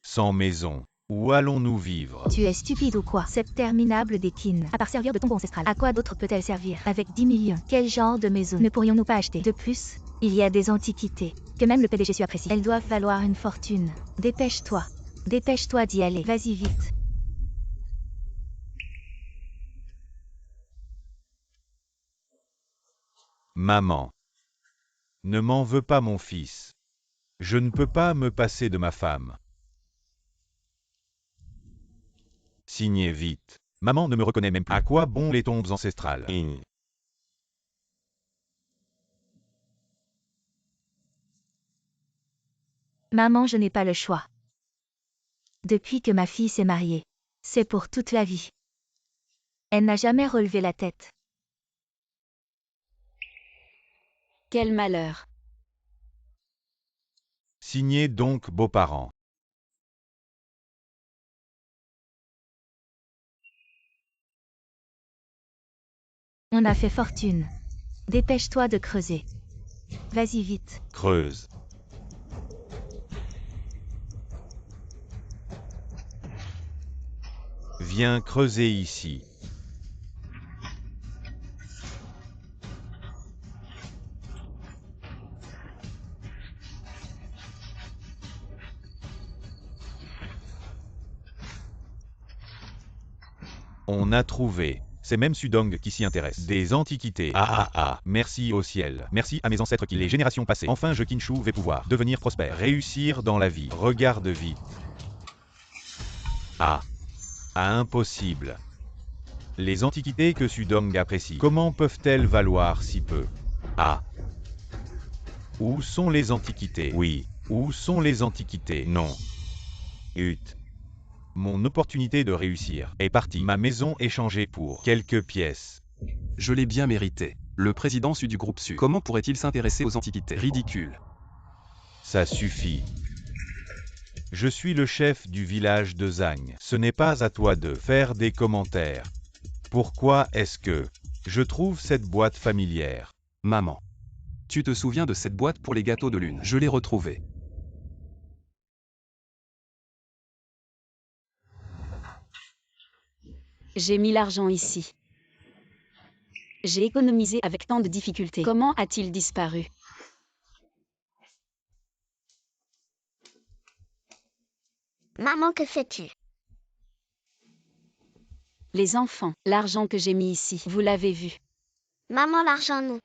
Sans maison, où allons-nous vivre? Tu es stupide ou quoi? Cette terminable des Kin, à part servir de tombeau ancestral, à quoi d'autre peut-elle servir? Avec 10 millions, quel genre de maison ne pourrions-nous pas acheter? De plus, Il y a des antiquités, que même le PDG Su apprécie. Elles doivent valoir une fortune. Dépêche-toi. Dépêche-toi d'y aller. Vas-y vite. Maman. Ne m'en veux pas mon fils. Je ne peux pas me passer de ma femme. Signez vite. Maman ne me reconnaît même plus. À quoi bon les tombes ancestrales? Maman, je n'ai pas le choix. Depuis que ma fille s'est mariée, c'est pour toute la vie. Elle n'a jamais relevé la tête. Quel malheur. Signez donc beaux-parents. On a fait fortune. Dépêche-toi de creuser. Vas-y vite. Creuse. Viens creuser ici. On a trouvé. C'est même Sudong qui s'y intéresse. Des antiquités. Ah ah ah. Merci au ciel. Merci à mes ancêtres qui les générations passées. Enfin je Kinshu vais pouvoir devenir prospère. Réussir dans la vie. Regarde vite. Ah. Ah impossible. Les antiquités que Sudong apprécie. Comment peuvent-elles valoir si peu? Ah. Où sont les antiquités? Oui. Où sont les antiquités? Non. Ut. Mon opportunité de réussir est partie. Ma maison échangée pour quelques pièces. Je l'ai bien mérité. Le président Su du groupe Su. Comment pourrait-il s'intéresser aux antiquités? Ridicule. Ça suffit. Je suis le chef du village de Zhang. Ce n'est pas à toi de faire des commentaires. Pourquoi est-ce que je trouve cette boîte familière? Maman. Tu te souviens de cette boîte pour les gâteaux de lune? Je l'ai retrouvée. J'ai mis l'argent ici. J'ai économisé avec tant de difficultés. Comment a-t-il disparu? Maman, que fais-tu? Les enfants, l'argent que j'ai mis ici, vous l'avez vu. Maman, l'argent non.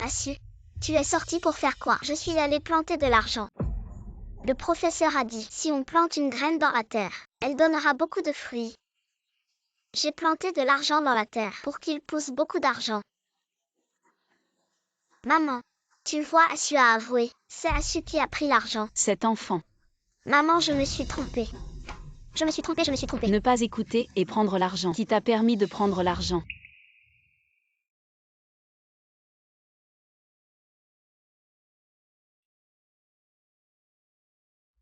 Su, tu es sorti pour faire quoi? Je suis allée planter de l'argent. Le professeur a dit, si on plante une graine dans la terre, elle donnera beaucoup de fruits. J'ai planté de l'argent dans la terre pour qu'il pousse beaucoup d'argent. Maman, tu vois, Su a avoué, c'est Su qui a pris l'argent. Cet enfant. Maman, je me suis trompée. Je me suis trompée. Ne pas écouter et prendre l'argent. Qui t'a permis de prendre l'argent?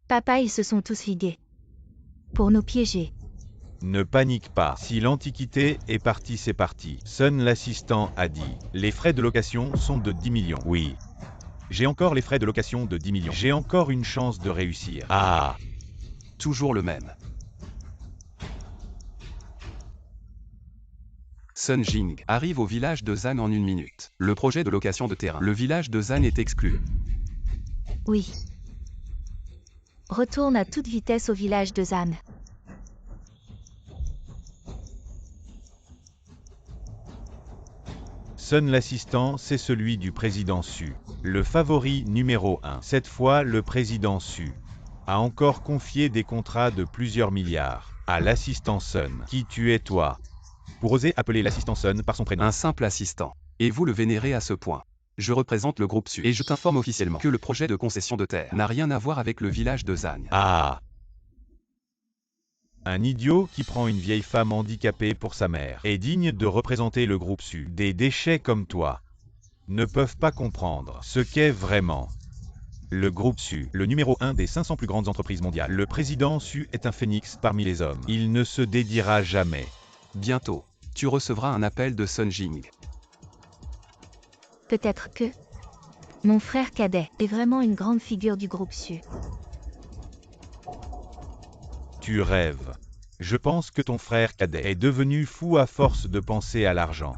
Papa, ils se sont tous ligués. Pour nous piéger. Ne panique pas. Si l'antiquité est partie, c'est parti. Sun l'assistant a dit. Les frais de location sont de 10 millions. Oui. J'ai encore les frais de location de 10 millions. J'ai encore une chance de réussir. Ah. Toujours le même. Sun Jing arrive au village de Zan en 1 minute. Le projet de location de terrain. Le village de Zan est exclu. Oui. Retourne à toute vitesse au village de Zan. Sun l'assistant, c'est celui du président Su. Le favori numéro 1. Cette fois, le président Su a encore confié des contrats de plusieurs milliards à l'assistant Sun. Qui tu es toi? Pour oser appeler l'assistant Sun par son prénom. Un simple assistant. Et vous le vénérez à ce point. Je représente le groupe Su et je t'informe officiellement que le projet de concession de terre n'a rien à voir avec le village de Zan. Ah. Un idiot qui prend une vieille femme handicapée pour sa mère est digne de représenter le groupe Su. Des déchets comme toi ne peuvent pas comprendre ce qu'est vraiment le groupe Su, le numéro 1 des 500 plus grandes entreprises mondiales. Le président Su est un phénix parmi les hommes. Il ne se dédiera jamais. Bientôt, tu recevras un appel de Sun Jing. Peut-être que mon frère cadet est vraiment une grande figure du groupe Su. Tu rêves. Je pense que ton frère cadet est devenu fou à force de penser à l'argent.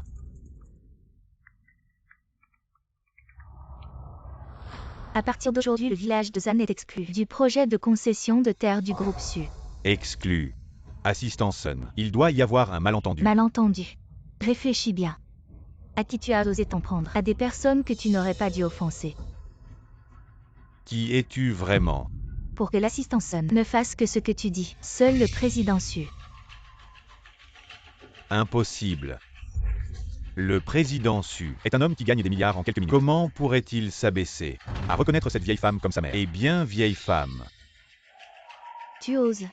À partir d'aujourd'hui, le village de Zan est exclu du projet de concession de terre du groupe Su. Exclu. Assistant Sun, il doit y avoir un malentendu. Malentendu. Réfléchis bien. À qui tu as osé t'en prendre? À des personnes que tu n'aurais pas dû offenser. Qui es-tu vraiment? Pour que l'assistant Sun ne fasse que ce que tu dis, seul le président Su. Impossible. Le président Su est un homme qui gagne des milliards en quelques minutes. Comment pourrait-il s'abaisser à reconnaître cette vieille femme comme sa mère? Eh bien, vieille femme. Tu oses.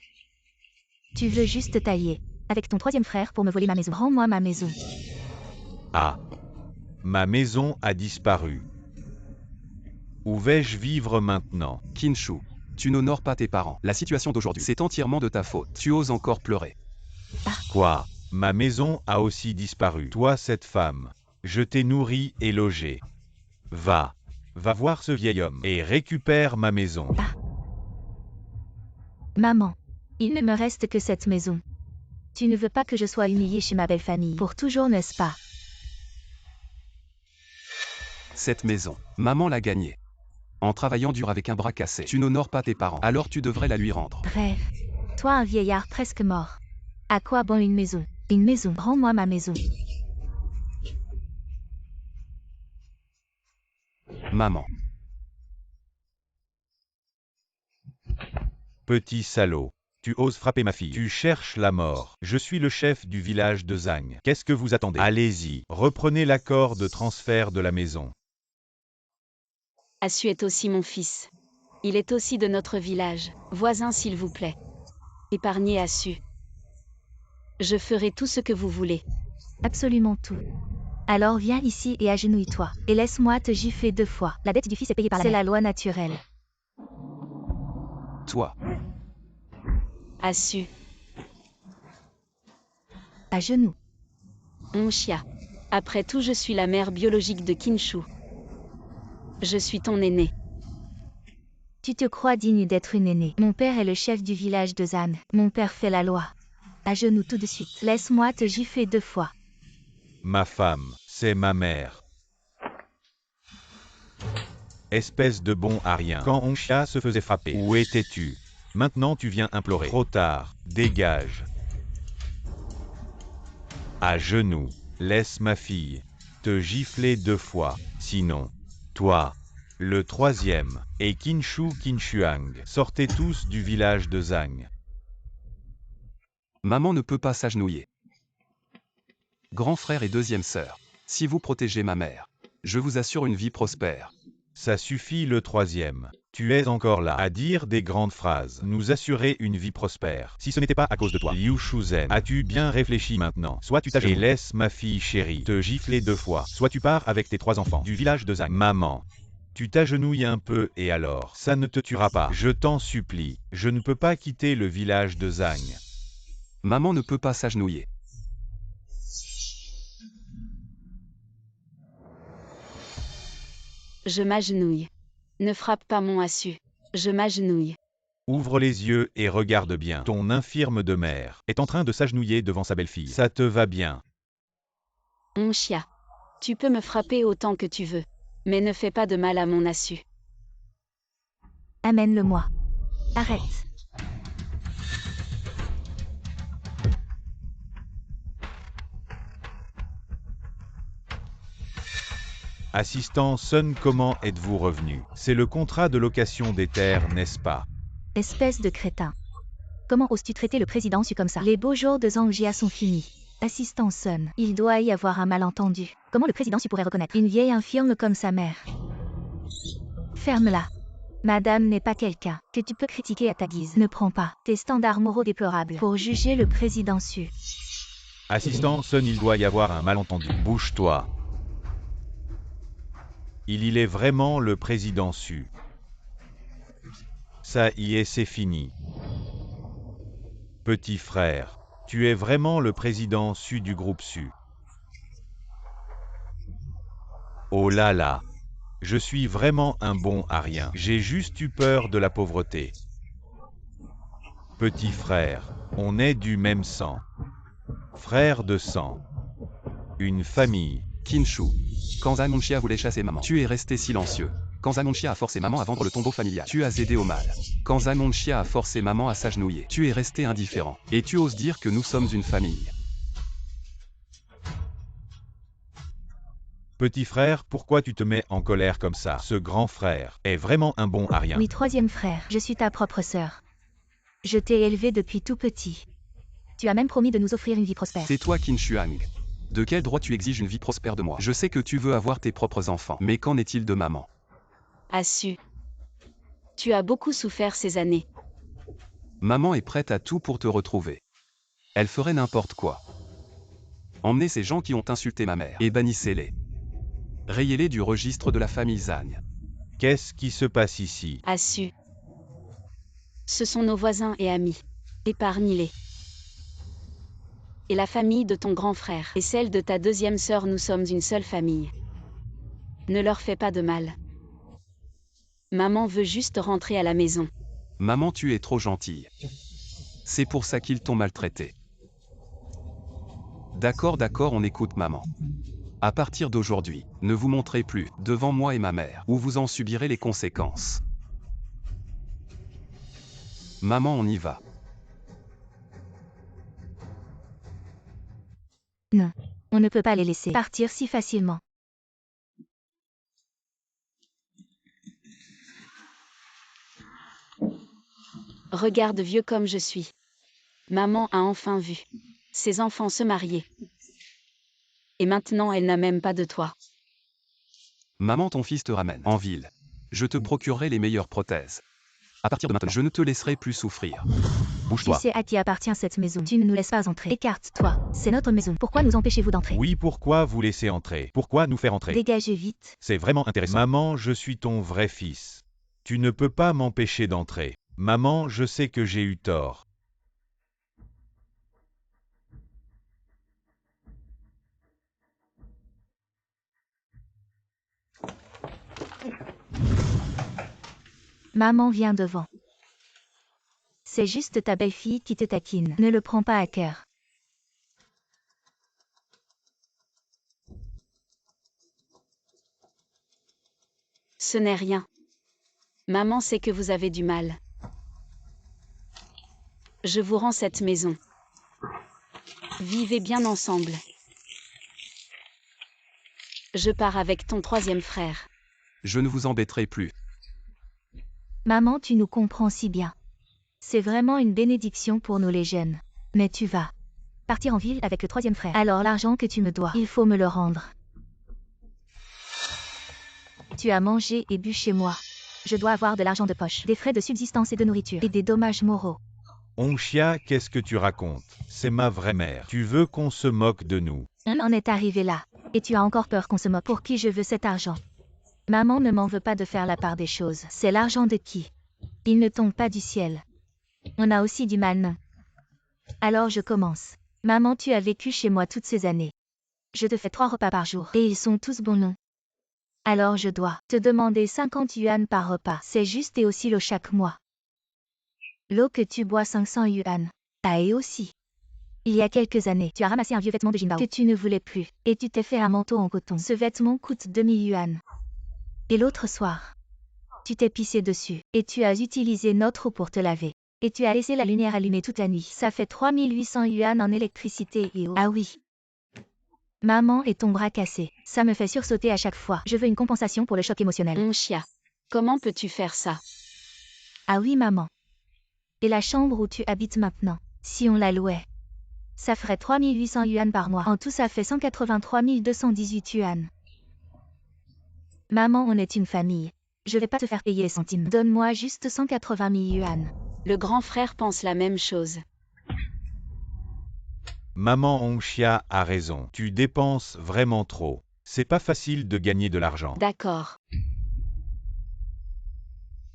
Tu veux juste tailler avec ton troisième frère pour me voler ma maison. Rends-moi ma maison. Ah. Ma maison a disparu. Où vais-je vivre maintenant? Kinshu, tu n'honores pas tes parents. La situation d'aujourd'hui, c'est entièrement de ta faute. Tu oses encore pleurer. Quoi? Ma maison a aussi disparu. Toi, cette femme, je t'ai nourri et logé. Va voir ce vieil homme et récupère ma maison. Maman, il ne me reste que cette maison. Tu ne veux pas que je sois humiliée chez ma belle famille pour toujours, n'est-ce pas? Cette maison, maman l'a gagnée. En travaillant dur avec un bras cassé. Tu n'honores pas tes parents, alors tu devrais la lui rendre. Bref, toi un vieillard presque mort. À quoi bon une maison? Une maison, rends-moi ma maison. Maman. Petit salaud. Tu oses frapper ma fille. Tu cherches la mort. Je suis le chef du village de Zang. Qu'est-ce que vous attendez? Allez-y, reprenez l'accord de transfert de la maison. Assu est aussi mon fils. Il est aussi de notre village. Voisin, s'il vous plaît. Épargnez Assu. Je ferai tout ce que vous voulez. Absolument tout. Alors viens ici et agenouille-toi. Et laisse-moi te gifler 2 fois. La dette du fils est payée par la mère. C'est la loi naturelle. Toi. Assu. À genoux. Onxia. Après tout, je suis la mère biologique de Kinshu. Je suis ton aîné. Tu te crois digne d'être une aînée. Mon père est le chef du village de Zan. Mon père fait la loi. À genoux tout de suite. Laisse-moi te gifler 2 fois. Ma femme, c'est ma mère. Espèce de bon à rien. Quand Onxia se faisait frapper, où étais-tu? Maintenant tu viens implorer. Trop tard, dégage. À genoux, laisse ma fille te gifler 2 fois, sinon, toi, le 3e, et Kinshuang, sortez tous du village de Zang. Maman ne peut pas s'agenouiller. Grand frère et 2e sœur, si vous protégez ma mère, je vous assure une vie prospère. Ça suffit le 3e. Tu es encore là à dire des grandes phrases. Nous assurer une vie prospère. Si ce n'était pas à cause de toi. Liu Shuzen, as-tu bien réfléchi maintenant? Soit tu t'agenouilles et laisse ma fille chérie te gifler 2 fois. Soit tu pars avec tes 3 enfants du village de Zang. Maman, tu t'agenouilles un peu et alors? Ça ne te tuera pas. Je t'en supplie. Je ne peux pas quitter le village de Zang. Maman ne peut pas s'agenouiller. Je m'agenouille. Ne frappe pas mon Assu. Je m'agenouille. Ouvre les yeux et regarde bien. Ton infirme de mère est en train de s'agenouiller devant sa belle-fille. Ça te va bien? Onxia. Tu peux me frapper autant que tu veux. Mais ne fais pas de mal à mon Assu. Amène-le-moi. Arrête. Assistant Sun, comment êtes-vous revenu? C'est le contrat de location des terres, n'est-ce pas? Espèce de crétin. Comment oses-tu traiter le président Su comme ça? Les beaux jours de Zangjia sont finis. Assistant Sun, il doit y avoir un malentendu. Comment le président Su pourrait reconnaître une vieille infirme comme sa mère? Ferme-la. Madame n'est pas quelqu'un que tu peux critiquer à ta guise. Ne prends pas tes standards moraux déplorables pour juger le président Su. Assistant Sun, il doit y avoir un malentendu. Bouge-toi. Il est vraiment le président Su. Ça y est, c'est fini. Petit frère, tu es vraiment le président Su du groupe Su. Oh là là. Je suis vraiment un bon à rien. J'ai juste eu peur de la pauvreté. Petit frère, on est du même sang. Frère de sang. Une famille. Kinshu. Quand Zan Onxia voulait chasser maman, tu es resté silencieux. Quand Zanonchia a forcé maman à vendre le tombeau familial, tu as aidé au mal. Quand Zanonchia a forcé maman à s'agenouiller, tu es resté indifférent. Et tu oses dire que nous sommes une famille. Petit frère, pourquoi tu te mets en colère comme ça? Ce grand frère est vraiment un bon à rien. Oui, troisième frère, je suis ta propre sœur. Je t'ai élevé depuis tout petit. Tu as même promis de nous offrir une vie prospère. C'est toi Qin Shuang. De quel droit tu exiges une vie prospère de moi? Je sais que tu veux avoir tes propres enfants, mais qu'en est-il de maman? Assu. Tu as beaucoup souffert ces années. Maman est prête à tout pour te retrouver. Elle ferait n'importe quoi. Emmenez ces gens qui ont insulté ma mère et bannissez-les. Rayez-les du registre de la famille Zhang. Qu'est-ce qui se passe ici? Assu. Ce sont nos voisins et amis. Épargne-les. Et la famille de ton grand frère et celle de ta deuxième sœur, nous sommes une seule famille. Ne leur fais pas de mal. Maman veut juste rentrer à la maison. Maman, tu es trop gentille. C'est pour ça qu'ils t'ont maltraité. D'accord, on écoute maman. À partir d'aujourd'hui, ne vous montrez plus devant moi et ma mère, ou vous en subirez les conséquences. Maman, on y va. Non, on ne peut pas les laisser partir si facilement. Regarde vieux comme je suis. Maman a enfin vu ses enfants se marier. Et maintenant elle n'a même pas de toi. Maman, ton fils te ramène en ville. Je te procurerai les meilleures prothèses. À partir de maintenant, je ne te laisserai plus souffrir. Tu Bouge-toi. sais à qui appartient cette maison. Tu ne nous laisses pas entrer. Écarte-toi. C'est notre maison. Pourquoi nous empêchez-vous d'entrer? Oui, pourquoi vous laissez entrer? Pourquoi nous faire entrer? Dégagez vite. C'est vraiment intéressant. Maman, je suis ton vrai fils. Tu ne peux pas m'empêcher d'entrer. Maman, je sais que j'ai eu tort. Maman vient devant. C'est juste ta belle-fille qui te taquine. Ne le prends pas à cœur. Ce n'est rien. Maman sait que vous avez du mal. Je vous rends cette maison. Vivez bien ensemble. Je pars avec ton troisième frère. Je ne vous embêterai plus. Maman, tu nous comprends si bien. C'est vraiment une bénédiction pour nous les jeunes. Mais tu vas partir en ville avec le troisième frère. Alors l'argent que tu me dois, il faut me le rendre. Tu as mangé et bu chez moi. Je dois avoir de l'argent de poche, des frais de subsistance et de nourriture, et des dommages moraux. Onxia, qu'est-ce que tu racontes? C'est ma vraie mère. Tu veux qu'on se moque de nous? On en est arrivé là. Et tu as encore peur qu'on se moque. Pour qui je veux cet argent? Maman ne m'en veut pas de faire la part des choses. C'est l'argent de qui? Il ne tombe pas du ciel. On a aussi du mal, non? Alors je commence. Maman, tu as vécu chez moi toutes ces années. Je te fais 3 repas par jour. Et ils sont tous bons, non? Alors je dois te demander 50 yuan par repas. C'est juste et aussi l'eau chaque mois. L'eau que tu bois 500 yuan. Ah, et aussi. Il y a quelques années, tu as ramassé un vieux vêtement de Jinbao que tu ne voulais plus. Et tu t'es fait un manteau en coton. Ce vêtement coûte 2000 yuan. Et l'autre soir, tu t'es pissé dessus. Et tu as utilisé notre eau pour te laver. Et tu as laissé la lumière allumée toute la nuit. Ça fait 3800 yuan en électricité et eau. Ah oui. Maman et ton bras cassé. Ça me fait sursauter à chaque fois. Je veux une compensation pour le choc émotionnel. Onxia, comment peux-tu faire ça? Ah oui, maman. Et la chambre où tu habites maintenant, si on la louait, ça ferait 3800 yuan par mois. En tout, ça fait 183 218 yuan. Maman, on est une famille. Je vais pas te faire payer les centimes. Donne-moi juste 180 000 yuan. Le grand frère pense la même chose. Maman Onxia a raison. Tu dépenses vraiment trop. C'est pas facile de gagner de l'argent. D'accord.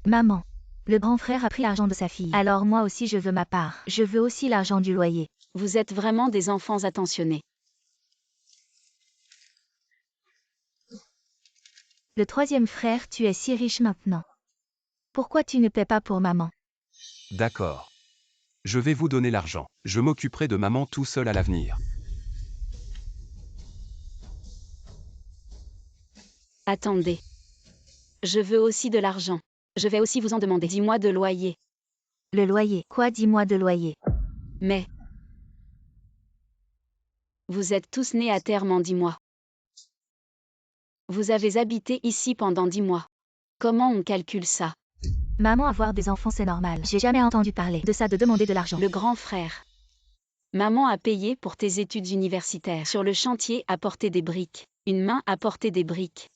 Maman, le grand frère a pris l'argent de sa fille. Alors moi aussi je veux ma part. Je veux aussi l'argent du loyer. Vous êtes vraiment des enfants attentionnés. Le troisième frère, tu es si riche maintenant. Pourquoi tu ne paies pas pour maman? D'accord. Je vais vous donner l'argent. Je m'occuperai de maman tout seul à l'avenir. Attendez. Je veux aussi de l'argent. Je vais aussi vous en demander. Dis-moi de loyer. Le loyer. Quoi, dis-moi de loyer? Mais vous êtes tous nés à terme en 10 mois. Vous avez habité ici pendant 10 mois. Comment on calcule ça? Maman, avoir des enfants, c'est normal. J'ai jamais entendu parler de ça, de demander de l'argent. Le grand frère. Maman a payé pour tes études universitaires. Sur le chantier, a porté des briques. Une main a porté des briques.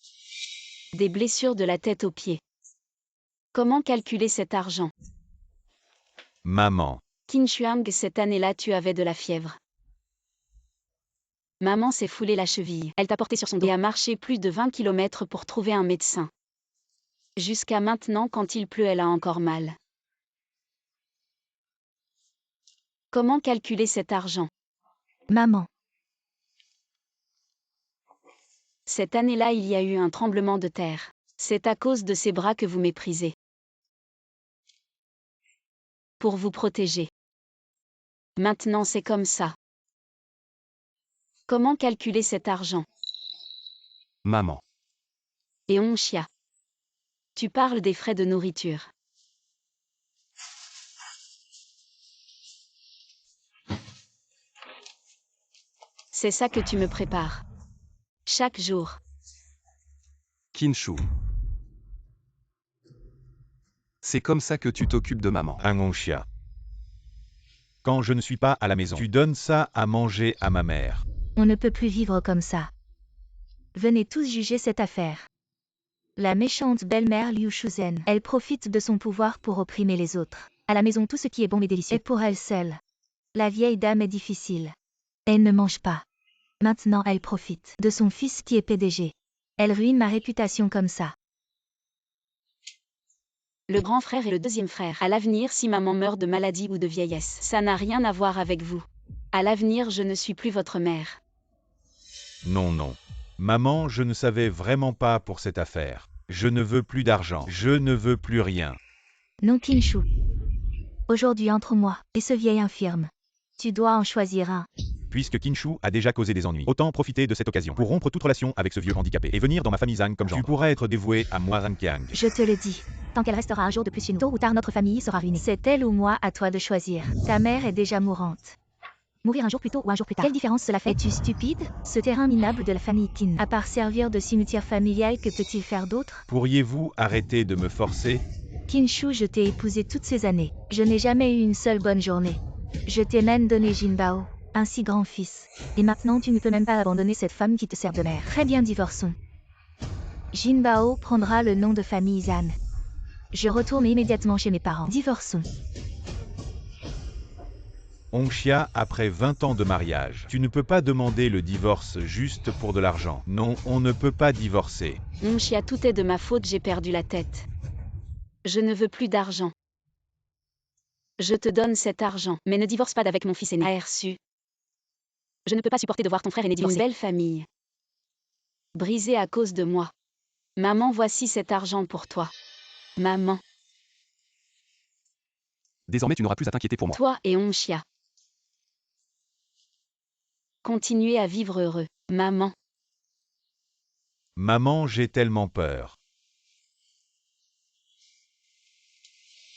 Des blessures de la tête aux pieds. Comment calculer cet argent? Maman. Qin Shuang, cette année-là, tu avais de la fièvre. Maman s'est foulée la cheville. Elle t'a porté sur son dos et a marché plus de 20 km pour trouver un médecin. Jusqu'à maintenant, quand il pleut, elle a encore mal. Comment calculer cet argent? Maman. Cette année-là, il y a eu un tremblement de terre. C'est à cause de ces bras que vous méprisez. Pour vous protéger. Maintenant, c'est comme ça. Comment calculer cet argent? Maman. Et Onxia. Tu parles des frais de nourriture. C'est ça que tu me prépares. Chaque jour. Kinshu. C'est comme ça que tu t'occupes de maman. Angonxia. Quand je ne suis pas à la maison, tu donnes ça à manger à ma mère. On ne peut plus vivre comme ça. Venez tous juger cette affaire. La méchante belle-mère Liu Shuzhen, elle profite de son pouvoir pour opprimer les autres. À la maison, tout ce qui est bon et délicieux est pour elle seule. La vieille dame est difficile. Elle ne mange pas. Maintenant, elle profite de son fils qui est PDG. Elle ruine ma réputation comme ça. Le grand frère et le deuxième frère. À l'avenir, si maman meurt de maladie ou de vieillesse, ça n'a rien à voir avec vous. À l'avenir, je ne suis plus votre mère. Non, non. Maman, je ne savais vraiment pas pour cette affaire. Je ne veux plus d'argent. Je ne veux plus rien. Non, Kinshu. Aujourd'hui, entre moi et ce vieil infirme, tu dois en choisir un. Puisque Kinshu a déjà causé des ennuis, autant profiter de cette occasion pour rompre toute relation avec ce vieux handicapé et venir dans ma famille Zhang comme gendre. Tu pourrais être dévoué à moi, Ranqiang. Je te le dis. Tant qu'elle restera un jour de plus chez nous, tôt ou tard notre famille sera ruinée. C'est elle ou moi, à toi de choisir. Ta mère est déjà mourante. Mourir un jour plus tôt ou un jour plus tard. Quelle différence cela fait? Es-tu stupide? Ce terrain minable de la famille Qin, à part servir de cimetière familial, que peut-il faire d'autre? Pourriez-vous arrêter de me forcer? Kinshu, je t'ai épousé toutes ces années. Je n'ai jamais eu une seule bonne journée. Je t'ai même donné Jinbao, un si grand fils. Et maintenant tu ne peux même pas abandonner cette femme qui te sert de mère. Très bien, divorçons. Jinbao prendra le nom de famille Zhan. Je retourne immédiatement chez mes parents. Divorçons. Onxia, après 20 ans de mariage, tu ne peux pas demander le divorce juste pour de l'argent. Non, on ne peut pas divorcer. Onxia, tout est de ma faute, j'ai perdu la tête. Je ne veux plus d'argent. Je te donne cet argent, mais ne divorce pas d'avec mon fils aîné. A reçu. Je ne peux pas supporter de voir ton frère aîné divorcer. Une belle famille. Brisée à cause de moi. Maman, voici cet argent pour toi. Maman. Désormais, tu n'auras plus à t'inquiéter pour moi. Toi et Onxia. Continuez à vivre heureux. Maman. Maman, j'ai tellement peur.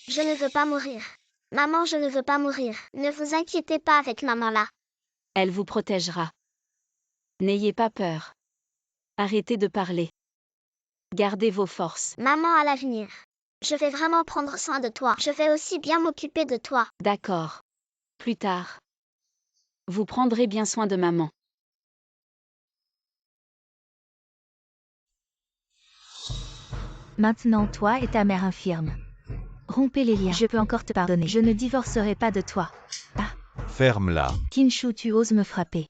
Je ne veux pas mourir. Maman, je ne veux pas mourir. Ne vous inquiétez pas avec maman là. Elle vous protégera. N'ayez pas peur. Arrêtez de parler. Gardez vos forces. Maman, à l'avenir. Je vais vraiment prendre soin de toi. Je vais aussi bien m'occuper de toi. D'accord. Plus tard. Vous prendrez bien soin de maman. Maintenant, toi et ta mère infirme. Rompez les liens. Je peux encore te pardonner. Je ne divorcerai pas de toi. Ah. Ferme-la. Kinshu, tu oses me frapper.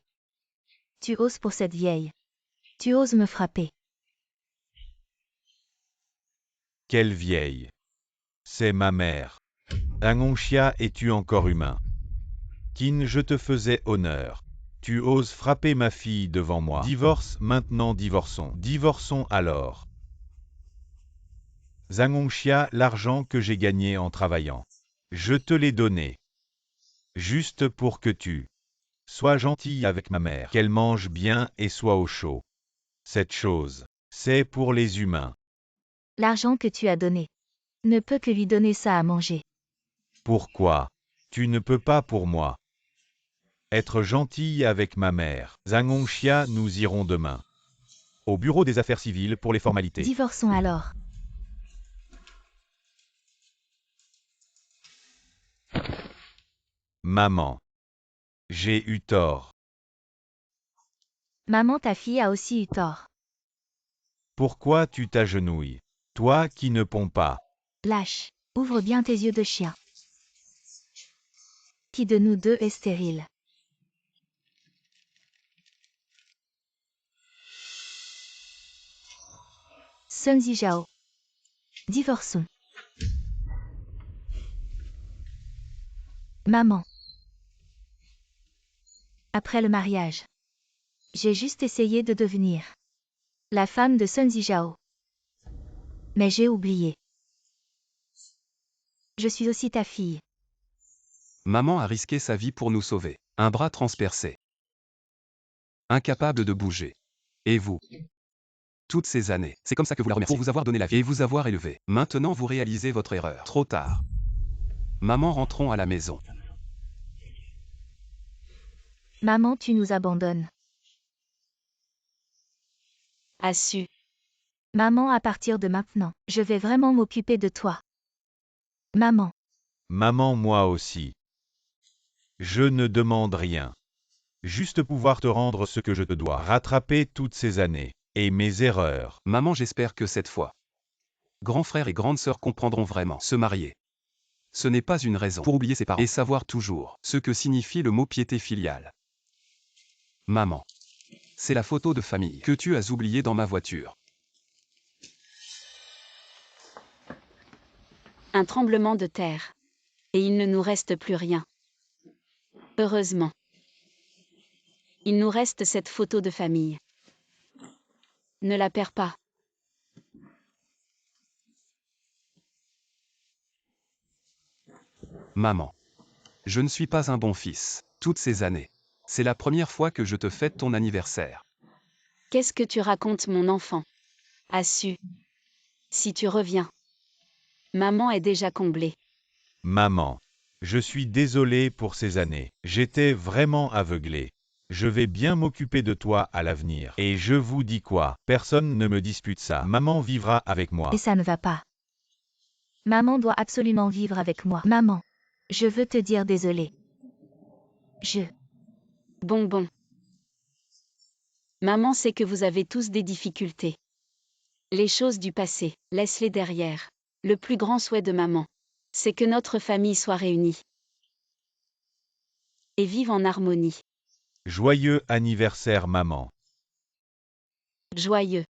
Tu oses pour cette vieille. Tu oses me frapper. Quelle vieille. C'est ma mère. Angonxia, es-tu encore humain? Qin, je te faisais honneur. Tu oses frapper ma fille devant moi. Divorce, maintenant divorçons. Divorçons alors. Angonxia, l'argent que j'ai gagné en travaillant. Je te l'ai donné. Juste pour que tu sois gentille avec ma mère, qu'elle mange bien et soit au chaud. Cette chose, c'est pour les humains. L'argent que tu as donné. Ne peut que lui donner ça à manger. Pourquoi? Tu ne peux pas pour moi. Être gentille avec ma mère. Zhangongxia, nous irons demain. Au bureau des affaires civiles pour les formalités. Divorçons alors. Maman. J'ai eu tort. Maman, ta fille a aussi eu tort. Pourquoi tu t'agenouilles? Toi qui ne ponds pas. Lâche. Ouvre bien tes yeux de chien. Qui de nous deux est stérile? Sun Zijao. Divorçons. Maman. Après le mariage. J'ai juste essayé de devenir la femme de Sun Zijao. Mais j'ai oublié. Je suis aussi ta fille. Maman a risqué sa vie pour nous sauver. Un bras transpercé. Incapable de bouger. Et vous? Toutes ces années, c'est comme ça que vous la remerciez. Pour vous avoir donné la vie et vous avoir élevé. Maintenant vous réalisez votre erreur. Trop tard. Maman, rentrons à la maison. Maman, tu nous abandonnes. Assu. Maman, à partir de maintenant, je vais vraiment m'occuper de toi. Maman. Maman, moi aussi. Je ne demande rien. Juste pouvoir te rendre ce que je te dois. Rattraper toutes ces années. Et mes erreurs. Maman, j'espère que cette fois, grands frères et grandes sœurs comprendront vraiment. Se marier. Ce n'est pas une raison pour oublier ses parents et savoir toujours ce que signifie le mot piété filiale. Maman. C'est la photo de famille que tu as oubliée dans ma voiture. Un tremblement de terre. Et il ne nous reste plus rien. Heureusement. Il nous reste cette photo de famille. Ne la perds pas. Maman. Je ne suis pas un bon fils. Toutes ces années. C'est la première fois que je te fête ton anniversaire. Qu'est-ce que tu racontes, mon enfant? Assu. Si tu reviens. Maman est déjà comblée. Maman. Je suis désolé pour ces années. J'étais vraiment aveuglé. Je vais bien m'occuper de toi à l'avenir. Et je vous dis quoi? Personne ne me dispute ça. Maman vivra avec moi. Et ça ne va pas. Maman doit absolument vivre avec moi. Maman. Je veux te dire désolé. Bon. Maman sait que vous avez tous des difficultés. Les choses du passé, laisse-les derrière. Le plus grand souhait de maman, c'est que notre famille soit réunie. Et vive en harmonie. Joyeux anniversaire, maman. Joyeux.